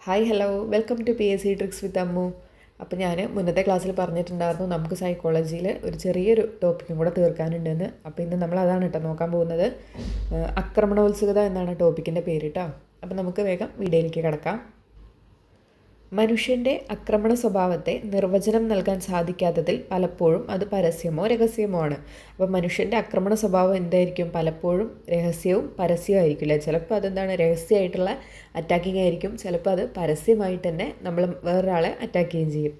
Hi hello welcome to P S C tricks with Ammu. അപ്പോൾ ഞാൻ മുന്നത്തെ ക്ലാസ്സിൽ പറഞ്ഞിട്ടുണ്ടായിരുന്നു നമുക്ക് സൈക്കോളജിയിൽ ഒരു ചെറിയൊരു ടോപ്പിക്കും കൂടെ തീർക്കാനുണ്ടെന്ന്. അപ്പോൾ ഇന്ന് നമ്മൾ അതാണ് കേട്ടോ നോക്കാൻ പോകുന്നത്. ആക്രമണോത്സുകത എന്നാണ് ടോപ്പിക്കിൻ്റെ പേര് കേട്ടോ. അപ്പോൾ നമുക്ക് വേഗം വീഡിയോയിലേക്ക് കിടക്കാം. മനുഷ്യൻ്റെ ആക്രമണ സ്വഭാവത്തെ നിർവചനം നൽകാൻ സാധിക്കാത്തതിൽ പലപ്പോഴും അത് പരസ്യമോ രഹസ്യമോ ആണ്. അപ്പോൾ മനുഷ്യൻ്റെ ആക്രമണ സ്വഭാവം എന്തായിരിക്കും? പലപ്പോഴും രഹസ്യവും പരസ്യവും ആയിരിക്കില്ല. ചിലപ്പോൾ അതെന്താണ് രഹസ്യമായിട്ടുള്ള അറ്റാക്കിംഗ് ആയിരിക്കും, ചിലപ്പോൾ അത് പരസ്യമായിട്ട് തന്നെ നമ്മൾ വേറൊരാളെ അറ്റാക്ക് ചെയ്യുകയും ചെയ്യും.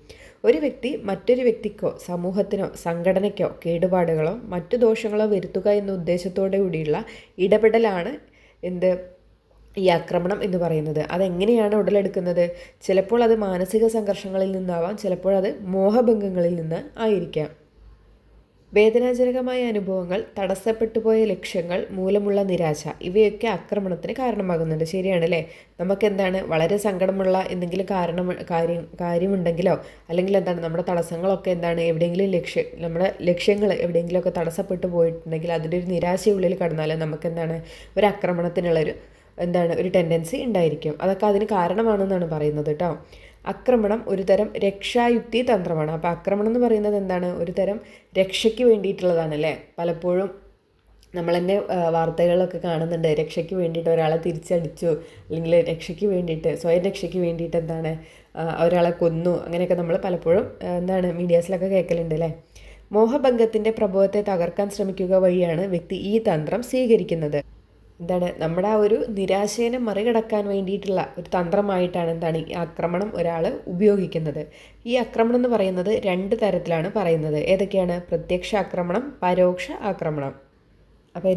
ഒരു വ്യക്തി മറ്റൊരു വ്യക്തിക്കോ സമൂഹത്തിനോ സംഘടനയ്ക്കോ കേടുപാടുകളോ മറ്റു ദോഷങ്ങളോ വരുത്തുക എന്ന ഉദ്ദേശത്തോടു കൂടിയുള്ള ഇടപെടലാണ് എന്ത് ഈ ആക്രമണം എന്ന് പറയുന്നത്. അതെങ്ങനെയാണ് ഉടലെടുക്കുന്നത്? ചിലപ്പോൾ അത് മാനസിക സംഘർഷങ്ങളിൽ നിന്നാവാം, ചിലപ്പോൾ അത് മോഹഭംഗങ്ങളിൽ നിന്ന് ആയിരിക്കാം. വേദനാജനകമായ അനുഭവങ്ങൾ, തടസ്സപ്പെട്ടുപോയ ലക്ഷ്യങ്ങൾ മൂലമുള്ള നിരാശ, ഇവയൊക്കെ ആക്രമണത്തിന് കാരണമാകുന്നുണ്ട്. ശരിയാണല്ലേ? നമുക്കെന്താണ് വളരെ സങ്കടമുള്ള എന്തെങ്കിലും കാര്യമുണ്ടെങ്കിലോ അല്ലെങ്കിൽ എന്താണ് നമ്മുടെ തടസ്സങ്ങളൊക്കെ എന്താണ് എവിടെയെങ്കിലും നമ്മുടെ ലക്ഷ്യങ്ങൾ എവിടെയെങ്കിലുമൊക്കെ തടസ്സപ്പെട്ടു പോയിട്ടുണ്ടെങ്കിൽ അതിൻ്റെ ഒരു നിരാശയുള്ളിൽ കടന്നാൽ നമുക്കെന്താണ് ഒരു ആക്രമണത്തിനുള്ളൊരു ഒരു ടെൻഡൻസി ഉണ്ടായിരിക്കും. അതൊക്കെ അതിന് കാരണമാണെന്നാണ് പറയുന്നത് കേട്ടോ. ആക്രമണം ഒരു തരം രക്ഷായുക്തി തന്ത്രമാണ്. അപ്പോൾ ആക്രമണം എന്ന് പറയുന്നത് എന്താണ്? ഒരു തരം രക്ഷയ്ക്ക് വേണ്ടിയിട്ടുള്ളതാണല്ലേ. പലപ്പോഴും നമ്മൾ തന്നെ വാർത്തകളിലൊക്കെ കാണുന്നുണ്ട്, രക്ഷയ്ക്ക് വേണ്ടിയിട്ട് ഒരാളെ തിരിച്ചടിച്ചു, അല്ലെങ്കിൽ രക്ഷയ്ക്ക് വേണ്ടിയിട്ട് സ്വയം രക്ഷയ്ക്ക് വേണ്ടിയിട്ട് ഒരാളെ കൊന്നു, അങ്ങനെയൊക്കെ നമ്മൾ പലപ്പോഴും മീഡിയാസിലൊക്കെ കേൾക്കലുണ്ട് അല്ലേ. മോഹഭംഗത്തിൻ്റെ പ്രഭവത്തെ തകർക്കാൻ ശ്രമിക്കുക വഴിയാണ് വ്യക്തി ഈ തന്ത്രം സ്വീകരിക്കുന്നത്. നമ്മുടെ ആ ഒരു നിരാശയെ മറികടക്കാൻ വേണ്ടിയിട്ടുള്ള ഒരു തന്ത്രമായിട്ടാണ് ഈ ആക്രമണം ഒരാൾ ഉപയോഗിക്കുന്നത്. ഈ ആക്രമണം എന്ന് പറയുന്നത് 2 തരത്തിലാണ് പറയുന്നത്. ഏതൊക്കെയാണ്? പ്രത്യക്ഷ ആക്രമണം, പരോക്ഷ ആക്രമണം. അപ്പോൾ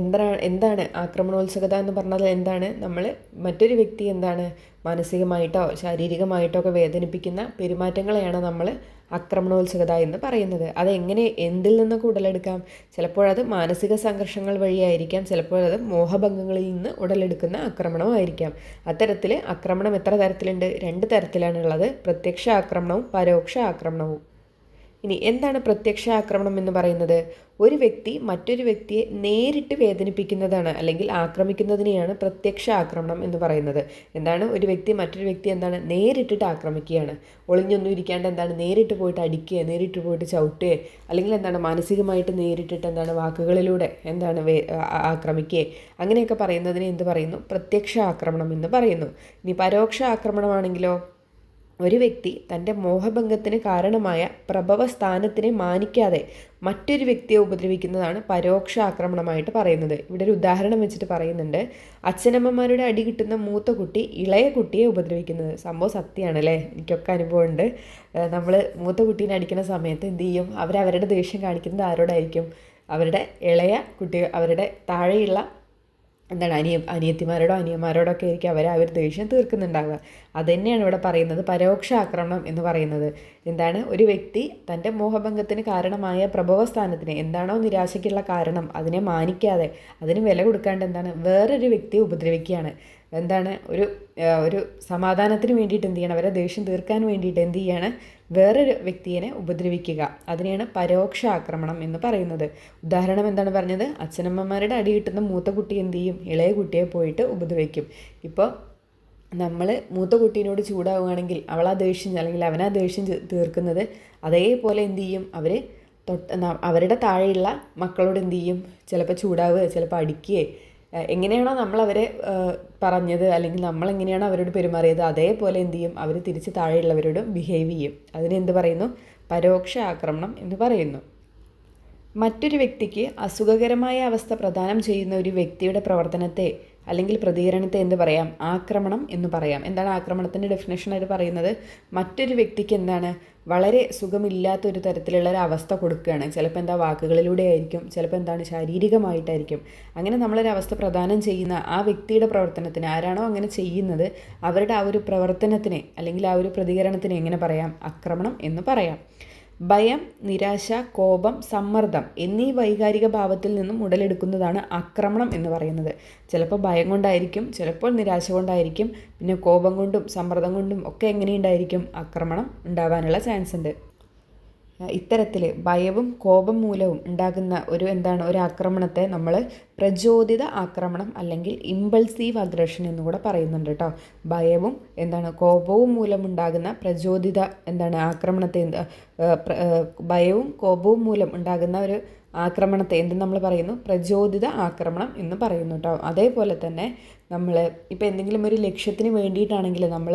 എന്താണ് ആക്രമണോത്സുകത എന്ന് പറഞ്ഞാൽ എന്താണ്? നമ്മൾ മറ്റൊരു വ്യക്തി മാനസികമായിട്ടോ ശാരീരികമായിട്ടോ ഒക്കെ വേദനിപ്പിക്കുന്ന പെരുമാറ്റങ്ങളെയാണ് നമ്മൾ ആക്രമണോത്സുകത എന്ന് പറയുന്നത്. അതെങ്ങനെ എന്തിൽ നിന്നൊക്കെ ഉടലെടുക്കാം? ചിലപ്പോൾ അത് മാനസിക സംഘർഷങ്ങൾ വഴിയായിരിക്കാം, ചിലപ്പോൾ അത് മോഹഭംഗങ്ങളിൽ നിന്ന് ഉടലെടുക്കുന്ന ആക്രമണമായിരിക്കാം. അത്തരത്തിൽ ആക്രമണം എത്ര തരത്തിലുണ്ട്? 2 തരത്തിലാണുള്ളത്, പ്രത്യക്ഷ ആക്രമണവും പരോക്ഷ ആക്രമണവും. ഇനി എന്താണ് പ്രത്യക്ഷ ആക്രമണം എന്ന് പറയുന്നത്? ഒരു വ്യക്തി മറ്റൊരു വ്യക്തിയെ നേരിട്ട് വേദനിപ്പിക്കുന്നതാണ് അല്ലെങ്കിൽ ആക്രമിക്കുന്നതിനെയാണ് പ്രത്യക്ഷ ആക്രമണം എന്ന് പറയുന്നത്. ഒരു വ്യക്തി മറ്റൊരു വ്യക്തി നേരിട്ടിട്ട് ആക്രമിക്കുകയാണ്. ഒളിഞ്ഞൊന്നും ഇരിക്കാണ്ട് നേരിട്ട് പോയിട്ട് അടിക്കുക, നേരിട്ട് പോയിട്ട് ചവിട്ടുക, അല്ലെങ്കിൽ മാനസികമായിട്ട് നേരിട്ടിട്ട് വാക്കുകളിലൂടെ ആക്രമിക്കുക, അങ്ങനെയൊക്കെ പറയുന്നതിനെ എന്ത് പറയുന്നു? പ്രത്യക്ഷ ആക്രമണം എന്ന് പറയുന്നു. ഇനി പരോക്ഷ ആക്രമണമാണെങ്കിലോ? ഒരു വ്യക്തി തൻ്റെ മോഹഭംഗത്തിന് കാരണമായ പ്രഭവ സ്ഥാനത്തിനെ മാനിക്കാതെ മറ്റൊരു വ്യക്തിയെ ഉപദ്രവിക്കുന്നതാണ് പരോക്ഷ ആക്രമണമായിട്ട് പറയുന്നത്. ഇവിടെ ഒരു ഉദാഹരണം വെച്ചിട്ട് പറയുന്നുണ്ട്. അച്ഛനമ്മമാരുടെ അടി കിട്ടുന്ന മൂത്ത കുട്ടി ഇളയ കുട്ടിയെ ഉപദ്രവിക്കുന്നത്. സംഭവം സത്യമാണല്ലേ, എനിക്കൊക്കെ അനുഭവമുണ്ട്. നമ്മൾ മൂത്ത കുട്ടീനെ അടിക്കുന്ന സമയത്ത് എന്ത് ചെയ്യും? അവരവരുടെ ദേഷ്യം കാണിക്കുന്നത് ആരോടായിരിക്കും? അവരുടെ ഇളയ കുട്ടികൾ, അവരുടെ താഴെയുള്ള അനിയത്തിമാരോടോ അനിയന്മാരോടോ ഒക്കെ ആയിരിക്കും അവർ ദേഷ്യം തീർക്കുന്നുണ്ടാവുക. അതുതന്നെയാണ് ഇവിടെ പറയുന്നത് പരോക്ഷ ആക്രമണം എന്ന് പറയുന്നത്. ഒരു വ്യക്തി തൻ്റെ മോഹഭംഗത്തിന് കാരണമായ പ്രഭവസ്ഥാനത്തിന് എന്താണോ നിരാശയ്ക്കുള്ള കാരണം അതിനെ മാനിക്കാതെ അതിന് വില കൊടുക്കാണ്ട് വേറൊരു വ്യക്തിയെ ഉപദ്രവിക്കുകയാണ്. ഒരു സമാധാനത്തിന് വേണ്ടിയിട്ട് എന്ത് ചെയ്യണം? അവരെ ദേഷ്യം തീർക്കാൻ വേണ്ടിയിട്ട് എന്ത് ചെയ്യാണ്? വേറൊരു വ്യക്തിയെ ഉപദ്രവിക്കുക. അതിനെയാണ് പരോക്ഷ ആക്രമണം എന്ന് പറയുന്നത്. ഉദാഹരണം പറഞ്ഞത്? അച്ഛനമ്മമാരുടെ അടി കിട്ടുന്ന മൂത്ത കുട്ടി എന്ത് ചെയ്യും? ഇളയ കുട്ടിയെ പോയിട്ട് ഉപദ്രവിക്കും. ഇപ്പോൾ നമ്മൾ മൂത്ത കുട്ടീനോട് ചൂടാവുകയാണെങ്കിൽ അവളാ ദേഷ്യം അല്ലെങ്കിൽ അവനാ ദേഷ്യം തീർക്കുന്നത് അതേപോലെ എന്ത് ചെയ്യും? അവരുടെ താഴെയുള്ള മക്കളോട് എന്ത് ചെയ്യും? ചിലപ്പോൾ ചൂടാവുക, ചിലപ്പോൾ അടിക്കുകയെ, എങ്ങനെയാണോ നമ്മളവരെ പറഞ്ഞത് അല്ലെങ്കിൽ നമ്മളെങ്ങനെയാണോ അവരോട് പെരുമാറിയത് അതേപോലെ എന്ത് ചെയ്യും? അവർ തിരിച്ച് താഴെയുള്ളവരോട് ബിഹേവ് ചെയ്യും. അതിനെന്ത് പറയുന്നു? പരോക്ഷ ആക്രമണം എന്ന് പറയുന്നു. മറ്റൊരു വ്യക്തിക്ക് അസുഖകരമായ അവസ്ഥ പ്രദാനം ചെയ്യുന്ന ഒരു വ്യക്തിയുടെ പ്രവർത്തനത്തെ അല്ലെങ്കിൽ പ്രതികരണത്തെ എന്ത് പറയാം? ആക്രമണം എന്ന് പറയാം. ആക്രമണത്തിൻ്റെ ഡെഫിനേഷനായിട്ട് പറയുന്നത്? മറ്റൊരു വ്യക്തിക്ക് വളരെ സുഖമില്ലാത്തൊരു തരത്തിലുള്ള ഒരു അവസ്ഥ കൊടുക്കുകയാണ്. ചിലപ്പോൾ വാക്കുകളിലൂടെ ആയിരിക്കും, ചിലപ്പോൾ ശാരീരികമായിട്ടായിരിക്കും. അങ്ങനെ നമ്മളൊരവസ്ഥ പ്രദാനം ചെയ്യുന്ന ആ വ്യക്തിയുടെ പ്രവർത്തനത്തിന്, ആരാണോ അങ്ങനെ ചെയ്യുന്നത് അവരുടെ ആ ഒരു പ്രവർത്തനത്തിനെ അല്ലെങ്കിൽ ആ ഒരു പ്രതികരണത്തിനെ എങ്ങനെ പറയാം? ആക്രമണം എന്ന് പറയാം. ഭയം, നിരാശ, കോപം, സമ്മർദ്ദം എന്നീ വൈകാരിക ഭാവത്തിൽ നിന്നും ഉടലെടുക്കുന്നതാണ് ആക്രമണം എന്ന് പറയുന്നത്. ചിലപ്പോൾ ഭയം കൊണ്ടായിരിക്കും, ചിലപ്പോൾ നിരാശ കൊണ്ടായിരിക്കും, പിന്നെ കോപം കൊണ്ടും സമ്മർദ്ദം കൊണ്ടും ഒക്കെ എങ്ങനെയുണ്ടായിരിക്കും? ആക്രമണം ഉണ്ടാവാനുള്ള ചാൻസ് ഉണ്ട്. ഇത്തരത്തിൽ ഭയവും കോപം മൂലവും ഉണ്ടാകുന്ന ഒരു ആക്രമണത്തെ നമ്മൾ പ്രചോദിത ആക്രമണം അല്ലെങ്കിൽ ഇമ്പൾസീവ് അഗ്രഷൻ എന്നുകൂടെ പറയുന്നുണ്ട് കേട്ടോ. ഭയവും കോപവും മൂലമുണ്ടാകുന്ന പ്രചോദിത ആക്രമണത്തെ ഭയവും കോപവും മൂലം ഉണ്ടാകുന്ന ഒരു ആക്രമണത്തെ നമ്മൾ പറയുന്നു? പ്രചോദിത ആക്രമണം എന്ന് പറയുന്നു കേട്ടോ. അതേപോലെ തന്നെ നമ്മൾ ഇപ്പോൾ എന്തെങ്കിലും ഒരു ലക്ഷ്യത്തിന് വേണ്ടിയിട്ടാണെങ്കിൽ നമ്മൾ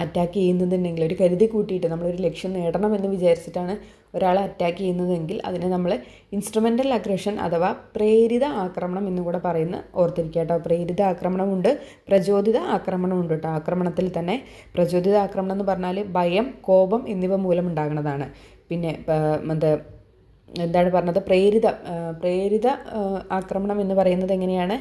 അറ്റാക്ക് ചെയ്യുന്നതെന്നുണ്ടെങ്കിൽ ഒരു കരുതി കൂട്ടിയിട്ട് നമ്മളൊരു ലക്ഷ്യം നേടണമെന്ന് വിചാരിച്ചിട്ടാണ് ഒരാളെ അറ്റാക്ക് ചെയ്യുന്നതെങ്കിൽ അതിനെ നമ്മൾ ഇൻസ്ട്രുമെൻ്റൽ അഗ്രഷൻ അഥവാ പ്രേരിത ആക്രമണം എന്നും കൂടെ ഓർത്തിരിക്കുക കേട്ടോ. പ്രേരിത ആക്രമണമുണ്ട്, പ്രചോദിത ആക്രമണമുണ്ട് കേട്ടോ. ആക്രമണത്തിൽ തന്നെ പ്രചോദിത ആക്രമണം എന്ന് പറഞ്ഞാൽ ഭയം, കോപം എന്നിവ മൂലമുണ്ടാകുന്നതാണ്. പിന്നെ പറഞ്ഞത് പ്രേരിത ആക്രമണം എന്ന് പറയുന്നത് എങ്ങനെയാണ്?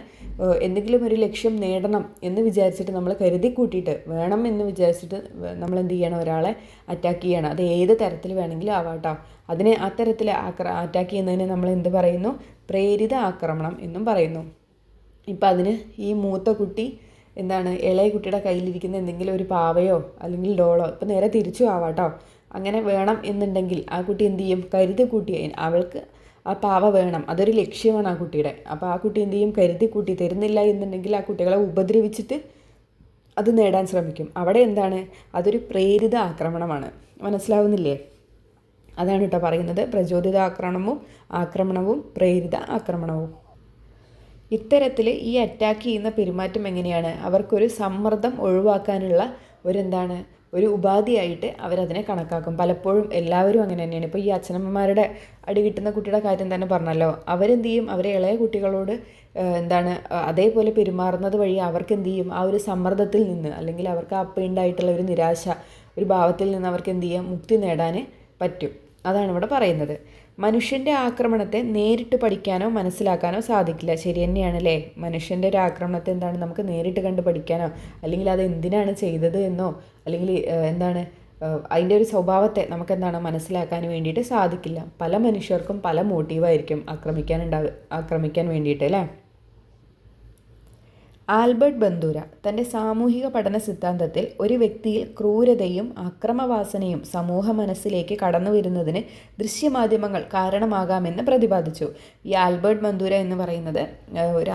എന്തെങ്കിലും ഒരു ലക്ഷ്യം നേടണം എന്ന് വിചാരിച്ചിട്ട് നമ്മൾ കരുതി കൂട്ടിയിട്ട് വേണം എന്ന് വിചാരിച്ചിട്ട് നമ്മൾ എന്ത് ചെയ്യണം? ഒരാളെ അറ്റാക്ക് ചെയ്യണം. അത് ഏത് തരത്തിൽ വേണമെങ്കിലും ആവാട്ടോ. അതിനെ അത്തരത്തിൽ അറ്റാക്ക് ചെയ്യുന്നതിനെ നമ്മൾ എന്ത് പറയുന്നു? പ്രേരിത ആക്രമണം എന്നും പറയുന്നു. ഇപ്പം അതിന് ഈ മൂത്ത കുട്ടി ഇളയ കുട്ടിയുടെ കയ്യിലിരിക്കുന്ന എന്തെങ്കിലും ഒരു പാവയോ അല്ലെങ്കിൽ ഡോളോ, ഇപ്പം നേരെ തിരിച്ചു ആവാട്ടോ, അങ്ങനെ വേണം എന്നുണ്ടെങ്കിൽ ആ കുട്ടി എന്ത് ചെയ്യും? കരുതി കൂട്ടി അവൾക്ക് ആ പാവ വേണം, അതൊരു ലക്ഷ്യമാണ് ആ കുട്ടിയുടെ. അപ്പോൾ ആ കുട്ടി എന്ത് ചെയ്യും? കരുതി കൂട്ടി തരുന്നില്ല എന്നുണ്ടെങ്കിൽ ആ കുട്ടികളെ ഉപദ്രവിച്ചിട്ട് അത് നേടാൻ ശ്രമിക്കും. അവിടെ അതൊരു പ്രേരിത ആക്രമണമാണ്. മനസ്സിലാവുന്നില്ലേ? അതാണ് കേട്ടോ പറയുന്നത്. പ്രചോദിത ആക്രമണവും പ്രേരിത ആക്രമണവും. ഇത്തരത്തിൽ ഈ അറ്റാക്ക് ചെയ്യുന്ന പെരുമാറ്റം എങ്ങനെയാണ്? അവർക്കൊരു സമ്മർദ്ദം ഒഴിവാക്കാനുള്ള ഒരു ഉപാധിയായിട്ട് അവരതിനെ കണക്കാക്കും. പലപ്പോഴും എല്ലാവരും അങ്ങനെ തന്നെയാണ്. ഇപ്പോൾ ഈ അച്ഛനമ്മമാരുടെ അടി കിട്ടുന്ന കുട്ടിയുടെ കാര്യം തന്നെ പറഞ്ഞല്ലോ. അവരെന്ത് ചെയ്യും? അവരെ ഇളയ കുട്ടികളോട് അതേപോലെ പെരുമാറുന്നത് വഴി അവർക്ക് എന്ത് ചെയ്യും? ആ ഒരു സമ്മർദ്ദത്തിൽ നിന്ന് അല്ലെങ്കിൽ അവർക്ക് അപ്പോൾ ഉണ്ടായിട്ടുള്ള ഒരു നിരാശ, ഒരു ഭാവത്തിൽ നിന്ന് അവർക്ക് എന്ത് ചെയ്യാം? മുക്തി നേടാൻ പറ്റും. അതാണ് ഇവിടെ പറയുന്നത്. മനുഷ്യൻ്റെ ആക്രമണത്തെ നേരിട്ട് പഠിക്കാനോ മനസ്സിലാക്കാനോ സാധിക്കില്ല. ശരി തന്നെയാണല്ലേ? മനുഷ്യൻ്റെ ഒരു ആക്രമണത്തെ നമുക്ക് നേരിട്ട് കണ്ട് പഠിക്കാനോ അല്ലെങ്കിൽ അത് എന്തിനാണ് ചെയ്തത് എന്നോ അല്ലെങ്കിൽ അതിൻ്റെ ഒരു സ്വഭാവത്തെ നമുക്ക് മനസ്സിലാക്കാൻ വേണ്ടിയിട്ട് സാധിക്കില്ല. പല മനുഷ്യർക്കും പല മോട്ടീവായിരിക്കും ആക്രമിക്കാൻ വേണ്ടിയിട്ട് അല്ലേ? ആൽബർട്ട് ബന്ദൂര തൻ്റെ സാമൂഹിക പഠന സിദ്ധാന്തത്തിൽ ഒരു വ്യക്തിയിൽ ക്രൂരതയും അക്രമവാസനയും സമൂഹ മനസ്സിലേക്ക് കടന്നു വരുന്നതിന് ദൃശ്യമാധ്യമങ്ങൾ കാരണമാകാമെന്ന് പ്രതിപാദിച്ചു. ഈ ആൽബർട്ട് ബന്ദൂര എന്ന് പറയുന്നത് ഒരു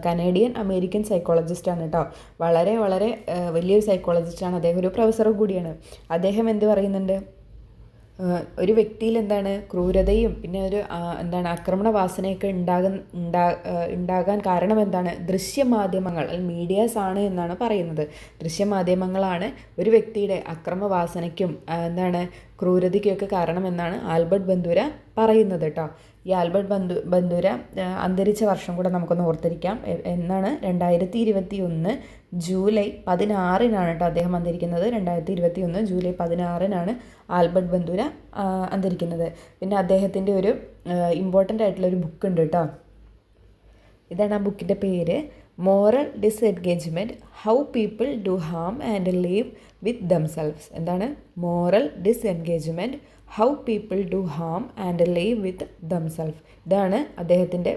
കനേഡിയൻ അമേരിക്കൻ സൈക്കോളജിസ്റ്റാണ് കേട്ടോ. വളരെ വളരെ വലിയൊരു സൈക്കോളജിസ്റ്റാണ് അദ്ദേഹം. ഒരു പ്രൊഫസർ കൂടിയാണ്. അദ്ദേഹം എന്ത് പറയുന്നുണ്ട്? ഒരു വ്യക്തിയിൽ ക്രൂരതയും പിന്നെ ഒരു ആക്രമണ വാസനയൊക്കെ ഉണ്ടാകാൻ കാരണം ദൃശ്യമാധ്യമങ്ങൾ അല്ലെങ്കിൽ മീഡിയാസ് ആണ് എന്നാണ് പറയുന്നത്. ദൃശ്യമാധ്യമങ്ങളാണ് ഒരു വ്യക്തിയുടെ അക്രമവാസനയ്ക്കും ക്രൂരതയ്ക്കൊക്കെ കാരണമെന്നാണ് ആൽബർട്ട് ബന്ദൂര പറയുന്നത് കേട്ടോ. ഈ ആൽബർട്ട് ബന്ദൂര അന്തരിച്ച വർഷം കൂടെ നമുക്കൊന്ന് ഓർത്തിരിക്കാം. എന്നാണ്? 2021 ജൂലൈ 16 കേട്ടോ അദ്ദേഹം അന്തരിക്കുന്നത്. 2021 ജൂലൈ 16 ആൽബർട്ട് ബന്ദൂര അന്തരിക്കുന്നത്. പിന്നെ അദ്ദേഹത്തിൻ്റെ ഒരു ഇമ്പോർട്ടൻ്റ് ആയിട്ടുള്ളൊരു ബുക്ക് ഉണ്ട് കേട്ടോ. ഇതാണ് ആ ബുക്കിൻ്റെ പേര്. Moral disengagement, how people do harm and live with themselves. Moral disengagement, how people do harm and live with themself. ഇതാണ് അദ്ദേഹത്തിൻ്റെ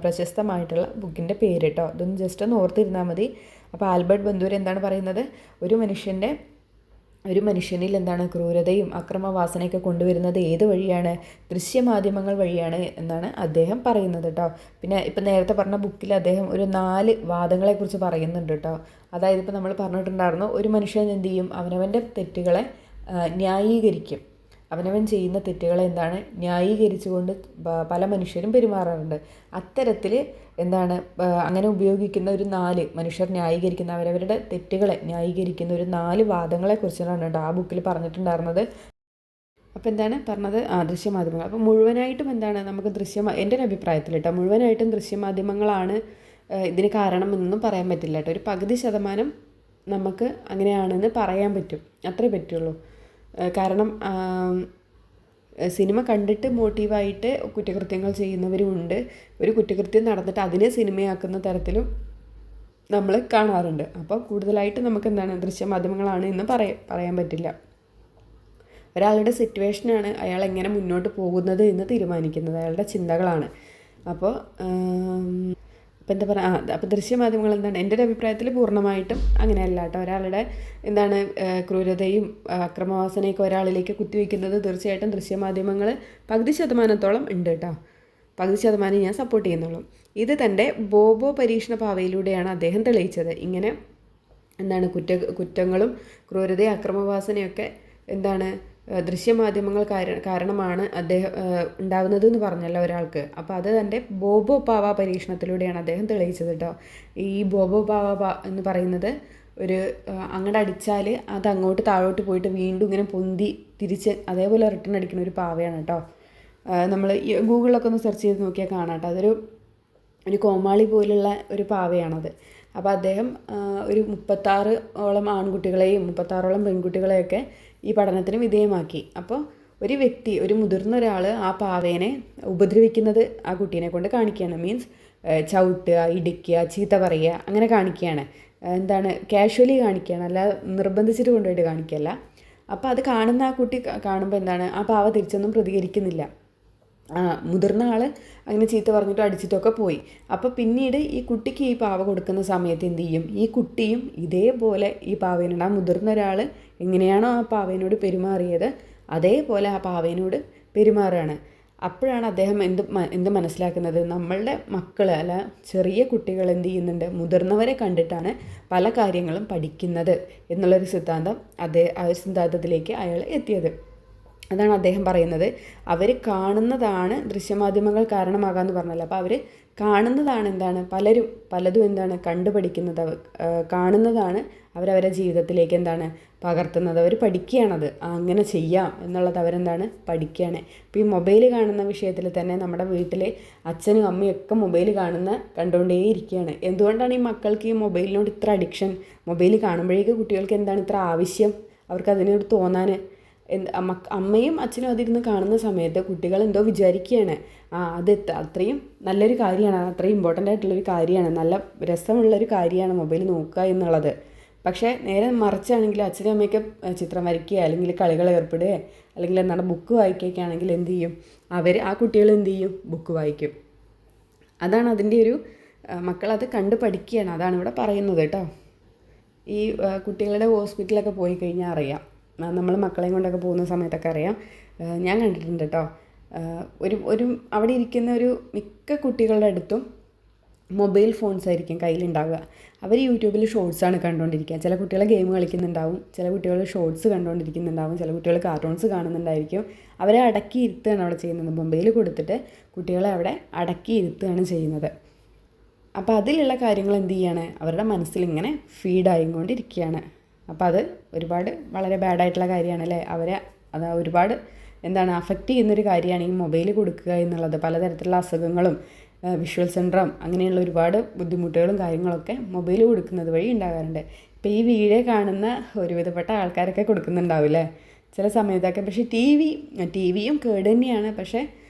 പ്രശസ്തമായിട്ടുള്ള ബുക്കിൻ്റെ പേര് കേട്ടോ. ഇതൊന്ന് ജസ്റ്റ് ഒന്ന് ഓർത്തിരുന്നാൽ മതി. അപ്പോൾ ആൽബർട്ട് ബന്ദൂര എന്താണ് പറയുന്നത്? ഒരു മനുഷ്യനിൽ ക്രൂരതയും അക്രമവാസനയൊക്കെ കൊണ്ടുവരുന്നത് ഏത് വഴിയാണ്? ദൃശ്യമാധ്യമങ്ങൾ വഴിയാണ് എന്നാണ് അദ്ദേഹം പറയുന്നത് കേട്ടോ. പിന്നെ ഇപ്പം നേരത്തെ പറഞ്ഞ ബുക്കിൽ അദ്ദേഹം ഒരു 4 വാദങ്ങളെക്കുറിച്ച് പറയുന്നുണ്ട് കേട്ടോ. അതായത് ഇപ്പോൾ നമ്മൾ പറഞ്ഞിട്ടുണ്ടായിരുന്നു, ഒരു മനുഷ്യൻ എന്ത് ചെയ്യും? അവനവൻ്റെ തെറ്റുകളെ ന്യായീകരിക്കും. അവനവൻ ചെയ്യുന്ന തെറ്റുകളെ ന്യായീകരിച്ചുകൊണ്ട് പല മനുഷ്യരും പെരുമാറാറുണ്ട്. അത്തരത്തിൽ അങ്ങനെ ഉപയോഗിക്കുന്ന ഒരു 4 മനുഷ്യർ ന്യായീകരിക്കുന്ന അവരവരുടെ തെറ്റുകളെ ന്യായീകരിക്കുന്ന ഒരു 4 വാദങ്ങളെക്കുറിച്ചാണ് കേട്ടോ ആ ബുക്കിൽ പറഞ്ഞിട്ടുണ്ടായിരുന്നത്. അപ്പോൾ പറഞ്ഞത്? ദൃശ്യമാധ്യമങ്ങൾ. അപ്പോൾ മുഴുവനായിട്ടും നമുക്ക് എൻ്റെ ഒരു അഭിപ്രായത്തിൽ കേട്ടോ, മുഴുവനായിട്ടും ദൃശ്യമാധ്യമങ്ങളാണ് ഇതിന് കാരണമെന്നൊന്നും പറയാൻ പറ്റില്ല കേട്ടോ. ഒരു പകുതി ശതമാനം നമുക്ക് അങ്ങനെയാണെന്ന് പറയാൻ പറ്റും. അത്രേ പറ്റുള്ളൂ. കാരണം സിനിമ കണ്ടിട്ട് മോട്ടീവായിട്ട് കുറ്റകൃത്യങ്ങൾ ചെയ്യുന്നവരുമുണ്ട്. ഒരു കുറ്റകൃത്യം നടന്നിട്ട് അതിനെ സിനിമയാക്കുന്ന തരത്തിലും നമ്മൾ കാണാറുണ്ട്. അപ്പോൾ കൂടുതലായിട്ട് നമുക്ക് ദൃശ്യമാധ്യമങ്ങളാണ് എന്ന് പറയാൻ പറ്റില്ല. ഒരാളുടെ സിറ്റുവേഷനാണ് അയാൾ എങ്ങനെ മുന്നോട്ട് പോകുന്നത് എന്ന് തീരുമാനിക്കുന്നത്, അയാളുടെ ചിന്തകളാണ്. അപ്പോൾ അപ്പോൾ എന്താ പറയുക, അപ്പോൾ ദൃശ്യമാധ്യമങ്ങൾ എന്താണ് എൻ്റെ ഒരു അഭിപ്രായത്തിൽ പൂർണ്ണമായിട്ടും അങ്ങനെയല്ല കേട്ടോ. ഒരാളുടെ എന്താണ് ക്രൂരതയും അക്രമവാസനയൊക്കെ ഒരാളിലേക്ക് കുത്തിവെക്കുന്നത് തീർച്ചയായിട്ടും ദൃശ്യമാധ്യമങ്ങൾ പകുതി ശതമാനത്തോളം ഉണ്ട് കേട്ടോ. പകുതി ശതമാനം ഞാൻ സപ്പോർട്ട് ചെയ്യുന്നുള്ളൂ. ഇത് തൻ്റെ ബോബോ പരീക്ഷണ പാവയിലൂടെയാണ് അദ്ദേഹം തെളിയിച്ചത്. ഇങ്ങനെ എന്താണ് കുറ്റങ്ങളും ക്രൂരതയും അക്രമവാസനയൊക്കെ എന്താണ് ദൃശ്യമാധ്യമങ്ങൾ കാരണമാണ് അദ്ദേഹം ഉണ്ടാകുന്നത് എന്ന് പറഞ്ഞല്ലോ ഒരാൾക്ക്. അപ്പോൾ അത് തൻ്റെ ബോബോ പാവ പരീക്ഷണത്തിലൂടെയാണ് അദ്ദേഹം തെളിയിച്ചത് കേട്ടോ. ഈ ബോബോ പാവ എന്ന് പറയുന്നത് ഒരു അങ്ങോട്ട് അടിച്ചാൽ അത് അങ്ങോട്ട് താഴോട്ട് പോയിട്ട് വീണ്ടും ഇങ്ങനെ പൊന്തി തിരിച്ച് അതേപോലെ റിട്ടേൺ അടിക്കുന്ന ഒരു പാവയാണ് കേട്ടോ. നമ്മൾ ഗൂഗിളിലൊക്കെ ഒന്ന് സെർച്ച് ചെയ്ത് നോക്കിയാൽ കാണാം കേട്ടോ. ഒരു കോമാളി പോലുള്ള ഒരു പാവയാണത്. അപ്പോൾ അദ്ദേഹം ഒരു 36ഓളം ആൺകുട്ടികളെയും 36ഓളം പെൺകുട്ടികളെയൊക്കെ ഈ പഠനത്തിന് വിധേയമാക്കി. അപ്പോൾ ഒരു മുതിർന്ന ഒരാൾ ആ പാവേനെ ഉപദ്രവിക്കുന്നത് ആ കുട്ടീനെ കൊണ്ട് കാണിക്കുകയാണ്. മീൻസ് ചവിട്ടുക, ഇടിക്കുക, ചീത്ത പറയുക, അങ്ങനെ കാണിക്കുകയാണ്. എന്താണ് കാഷ്വലി കാണിക്കുകയാണ്, അല്ല നിർബന്ധിച്ചിട്ട് കൊണ്ടുപോയിട്ട് കാണിക്കുകയല്ല. അപ്പോൾ അത് കാണുന്ന ആ കുട്ടി കാണുമ്പോൾ എന്താണ് ആ പാവ തിരിച്ചൊന്നും പ്രതികരിക്കുന്നില്ല. മുതിർന്ന ആൾ അങ്ങനെ ചീത്ത പറഞ്ഞിട്ടോ അടിച്ചിട്ടൊക്കെ പോയി. അപ്പോൾ പിന്നീട് ഈ കുട്ടിക്ക് ഈ പാവ കൊടുക്കുന്ന സമയത്ത് എന്ത് ചെയ്യും, ഈ കുട്ടിയും ഇതേപോലെ ഈ പാവേനോട്, ആ മുതിർന്ന ഒരാൾ എങ്ങനെയാണോ ആ പാവേനോട് പെരുമാറിയത് അതേപോലെ ആ പാവേനോട് പെരുമാറുകയാണ്. അപ്പോഴാണ് അദ്ദേഹം എന്ത് മനസ്സിലാക്കുന്നത്, നമ്മളുടെ മക്കൾ അല്ല ചെറിയ കുട്ടികൾ എന്ത് ചെയ്യുന്നുണ്ട്, മുതിർന്നവരെ കണ്ടിട്ടാണ് പല കാര്യങ്ങളും പഠിക്കുന്നത് എന്നുള്ളൊരു സിദ്ധാന്തം ആ ഒരു സിദ്ധാന്തത്തിലേക്ക് അയാൾ എത്തിയത്. അതാണ് അദ്ദേഹം പറയുന്നത്. അവർ കാണുന്നതാണ് ദൃശ്യമാധ്യമങ്ങൾ കാരണമാകാമെന്ന് പറഞ്ഞല്ലോ. അപ്പോൾ അവർ കാണുന്നതാണ് എന്താണ് പലതും എന്താണ് കണ്ടുപഠിക്കുന്നത്, കാണുന്നതാണ് അവരവരുടെ ജീവിതത്തിലേക്ക് എന്താണ് പകർത്തുന്നത്. അവർ പഠിക്കുകയാണത്, അങ്ങനെ ചെയ്യാം എന്നുള്ളത് അവരെന്താണ് പഠിക്കുകയാണ്. ഇപ്പോൾ ഈ മൊബൈൽ കാണുന്ന വിഷയത്തിൽ തന്നെ നമ്മുടെ വീട്ടിലെ അച്ഛനും അമ്മയും ഒക്കെ മൊബൈൽ കണ്ടുകൊണ്ടേയിരിക്കുകയാണ്. എന്തുകൊണ്ടാണ് ഈ മക്കൾക്ക് ഈ മൊബൈലിനോട് ഇത്ര അഡിക്ഷൻ? മൊബൈൽ കാണുമ്പോഴേക്ക് കുട്ടികൾക്ക് എന്താണ് ഇത്ര ആവശ്യം അവർക്ക് അതിനോട് തോന്നാൻ? അമ്മയും അച്ഛനും അതിരുന്ന് കാണുന്ന സമയത്ത് കുട്ടികൾ എന്തോ വിചാരിക്കുകയാണ്, അത് അത്രയും നല്ലൊരു കാര്യമാണ്, അത്രയും ഇമ്പോർട്ടൻ്റ് ആയിട്ടുള്ളൊരു കാര്യമാണ്, നല്ല രസമുള്ളൊരു കാര്യമാണ് മൊബൈൽ നോക്കുക എന്നുള്ളത്. പക്ഷേ നേരെ മറിച്ചാണെങ്കിൽ അച്ഛനും അമ്മയൊക്കെ ചിത്രം വരയ്ക്കുക, അല്ലെങ്കിൽ കളികൾ ഏർപ്പെടുക, അല്ലെങ്കിൽ എന്താണ് ബുക്ക് വായിക്കുകയൊക്കെ ആണെങ്കിൽ എന്ത് ചെയ്യും, ആ കുട്ടികൾ എന്ത് ചെയ്യും, ബുക്ക് വായിക്കും. അതാണ് അതിൻ്റെ ഒരു മക്കളത് കണ്ട് പഠിക്കുകയാണ്. അതാണ് ഇവിടെ പറയുന്നത് കേട്ടോ. ഈ കുട്ടികളുടെ ഹോസ്പിറ്റലൊക്കെ പോയി കഴിഞ്ഞാൽ അറിയാം, നമ്മൾ മക്കളെയും കൊണ്ടൊക്കെ പോകുന്ന സമയത്തൊക്കെ അറിയാം. ഞാൻ കണ്ടിട്ടുണ്ട് കേട്ടോ. ഒരു അവിടെ ഇരിക്കുന്ന മിക്ക കുട്ടികളുടെ അടുത്തും മൊബൈൽ ഫോൺസ് ആയിരിക്കും കയ്യിലുണ്ടാവുക. അവർ യൂട്യൂബിൽ ഷോർട്സാണ് കണ്ടുകൊണ്ടിരിക്കുക. ചില കുട്ടികൾ ഗെയിം കളിക്കുന്നുണ്ടാവും, ചില കുട്ടികൾ ഷോർട്സ് കണ്ടുകൊണ്ടിരിക്കുന്നുണ്ടാവും, ചില കുട്ടികൾ കാർട്ടൂൺസ് കാണുന്നുണ്ടായിരിക്കും. അവരെ അടക്കി ഇരുത്തുകയാണ് അവിടെ ചെയ്യുന്നത്. മൊബൈൽ കൊടുത്തിട്ട് കുട്ടികളെ അവിടെ അടക്കി ഇരുത്തുകയാണ് ചെയ്യുന്നത്. അപ്പോൾ അതിലുള്ള കാര്യങ്ങൾ എന്ത് ചെയ്യാണ്, അവരുടെ മനസ്സിലിങ്ങനെ ഫീഡായിക്കൊണ്ടിരിക്കുകയാണ്. അപ്പോൾ അത് വളരെ ബാഡായിട്ടുള്ള കാര്യമാണ് അല്ലേ. അത് ഒരുപാട് അഫക്റ്റ് ചെയ്യുന്നൊരു കാര്യമാണ് ഈ മൊബൈൽ കൊടുക്കുക എന്നുള്ളത്. പലതരത്തിലുള്ള അസുഖങ്ങളും വിഷ്വൽ സിൻഡ്രോം അങ്ങനെയുള്ള ഒരുപാട് ബുദ്ധിമുട്ടുകളും കാര്യങ്ങളൊക്കെ മൊബൈൽ കൊടുക്കുന്നത് വഴി ഉണ്ടാകാറുണ്ട്. ഇപ്പോൾ ഈ വീഡിയോ കാണുന്ന ഒരുവിധപ്പെട്ട ആൾക്കാരൊക്കെ കൊടുക്കുന്നുണ്ടാവില്ലേ ചില സമയത്തൊക്കെ. പക്ഷേ ടി വിയും കേട് തന്നെയാണ്. പക്ഷേ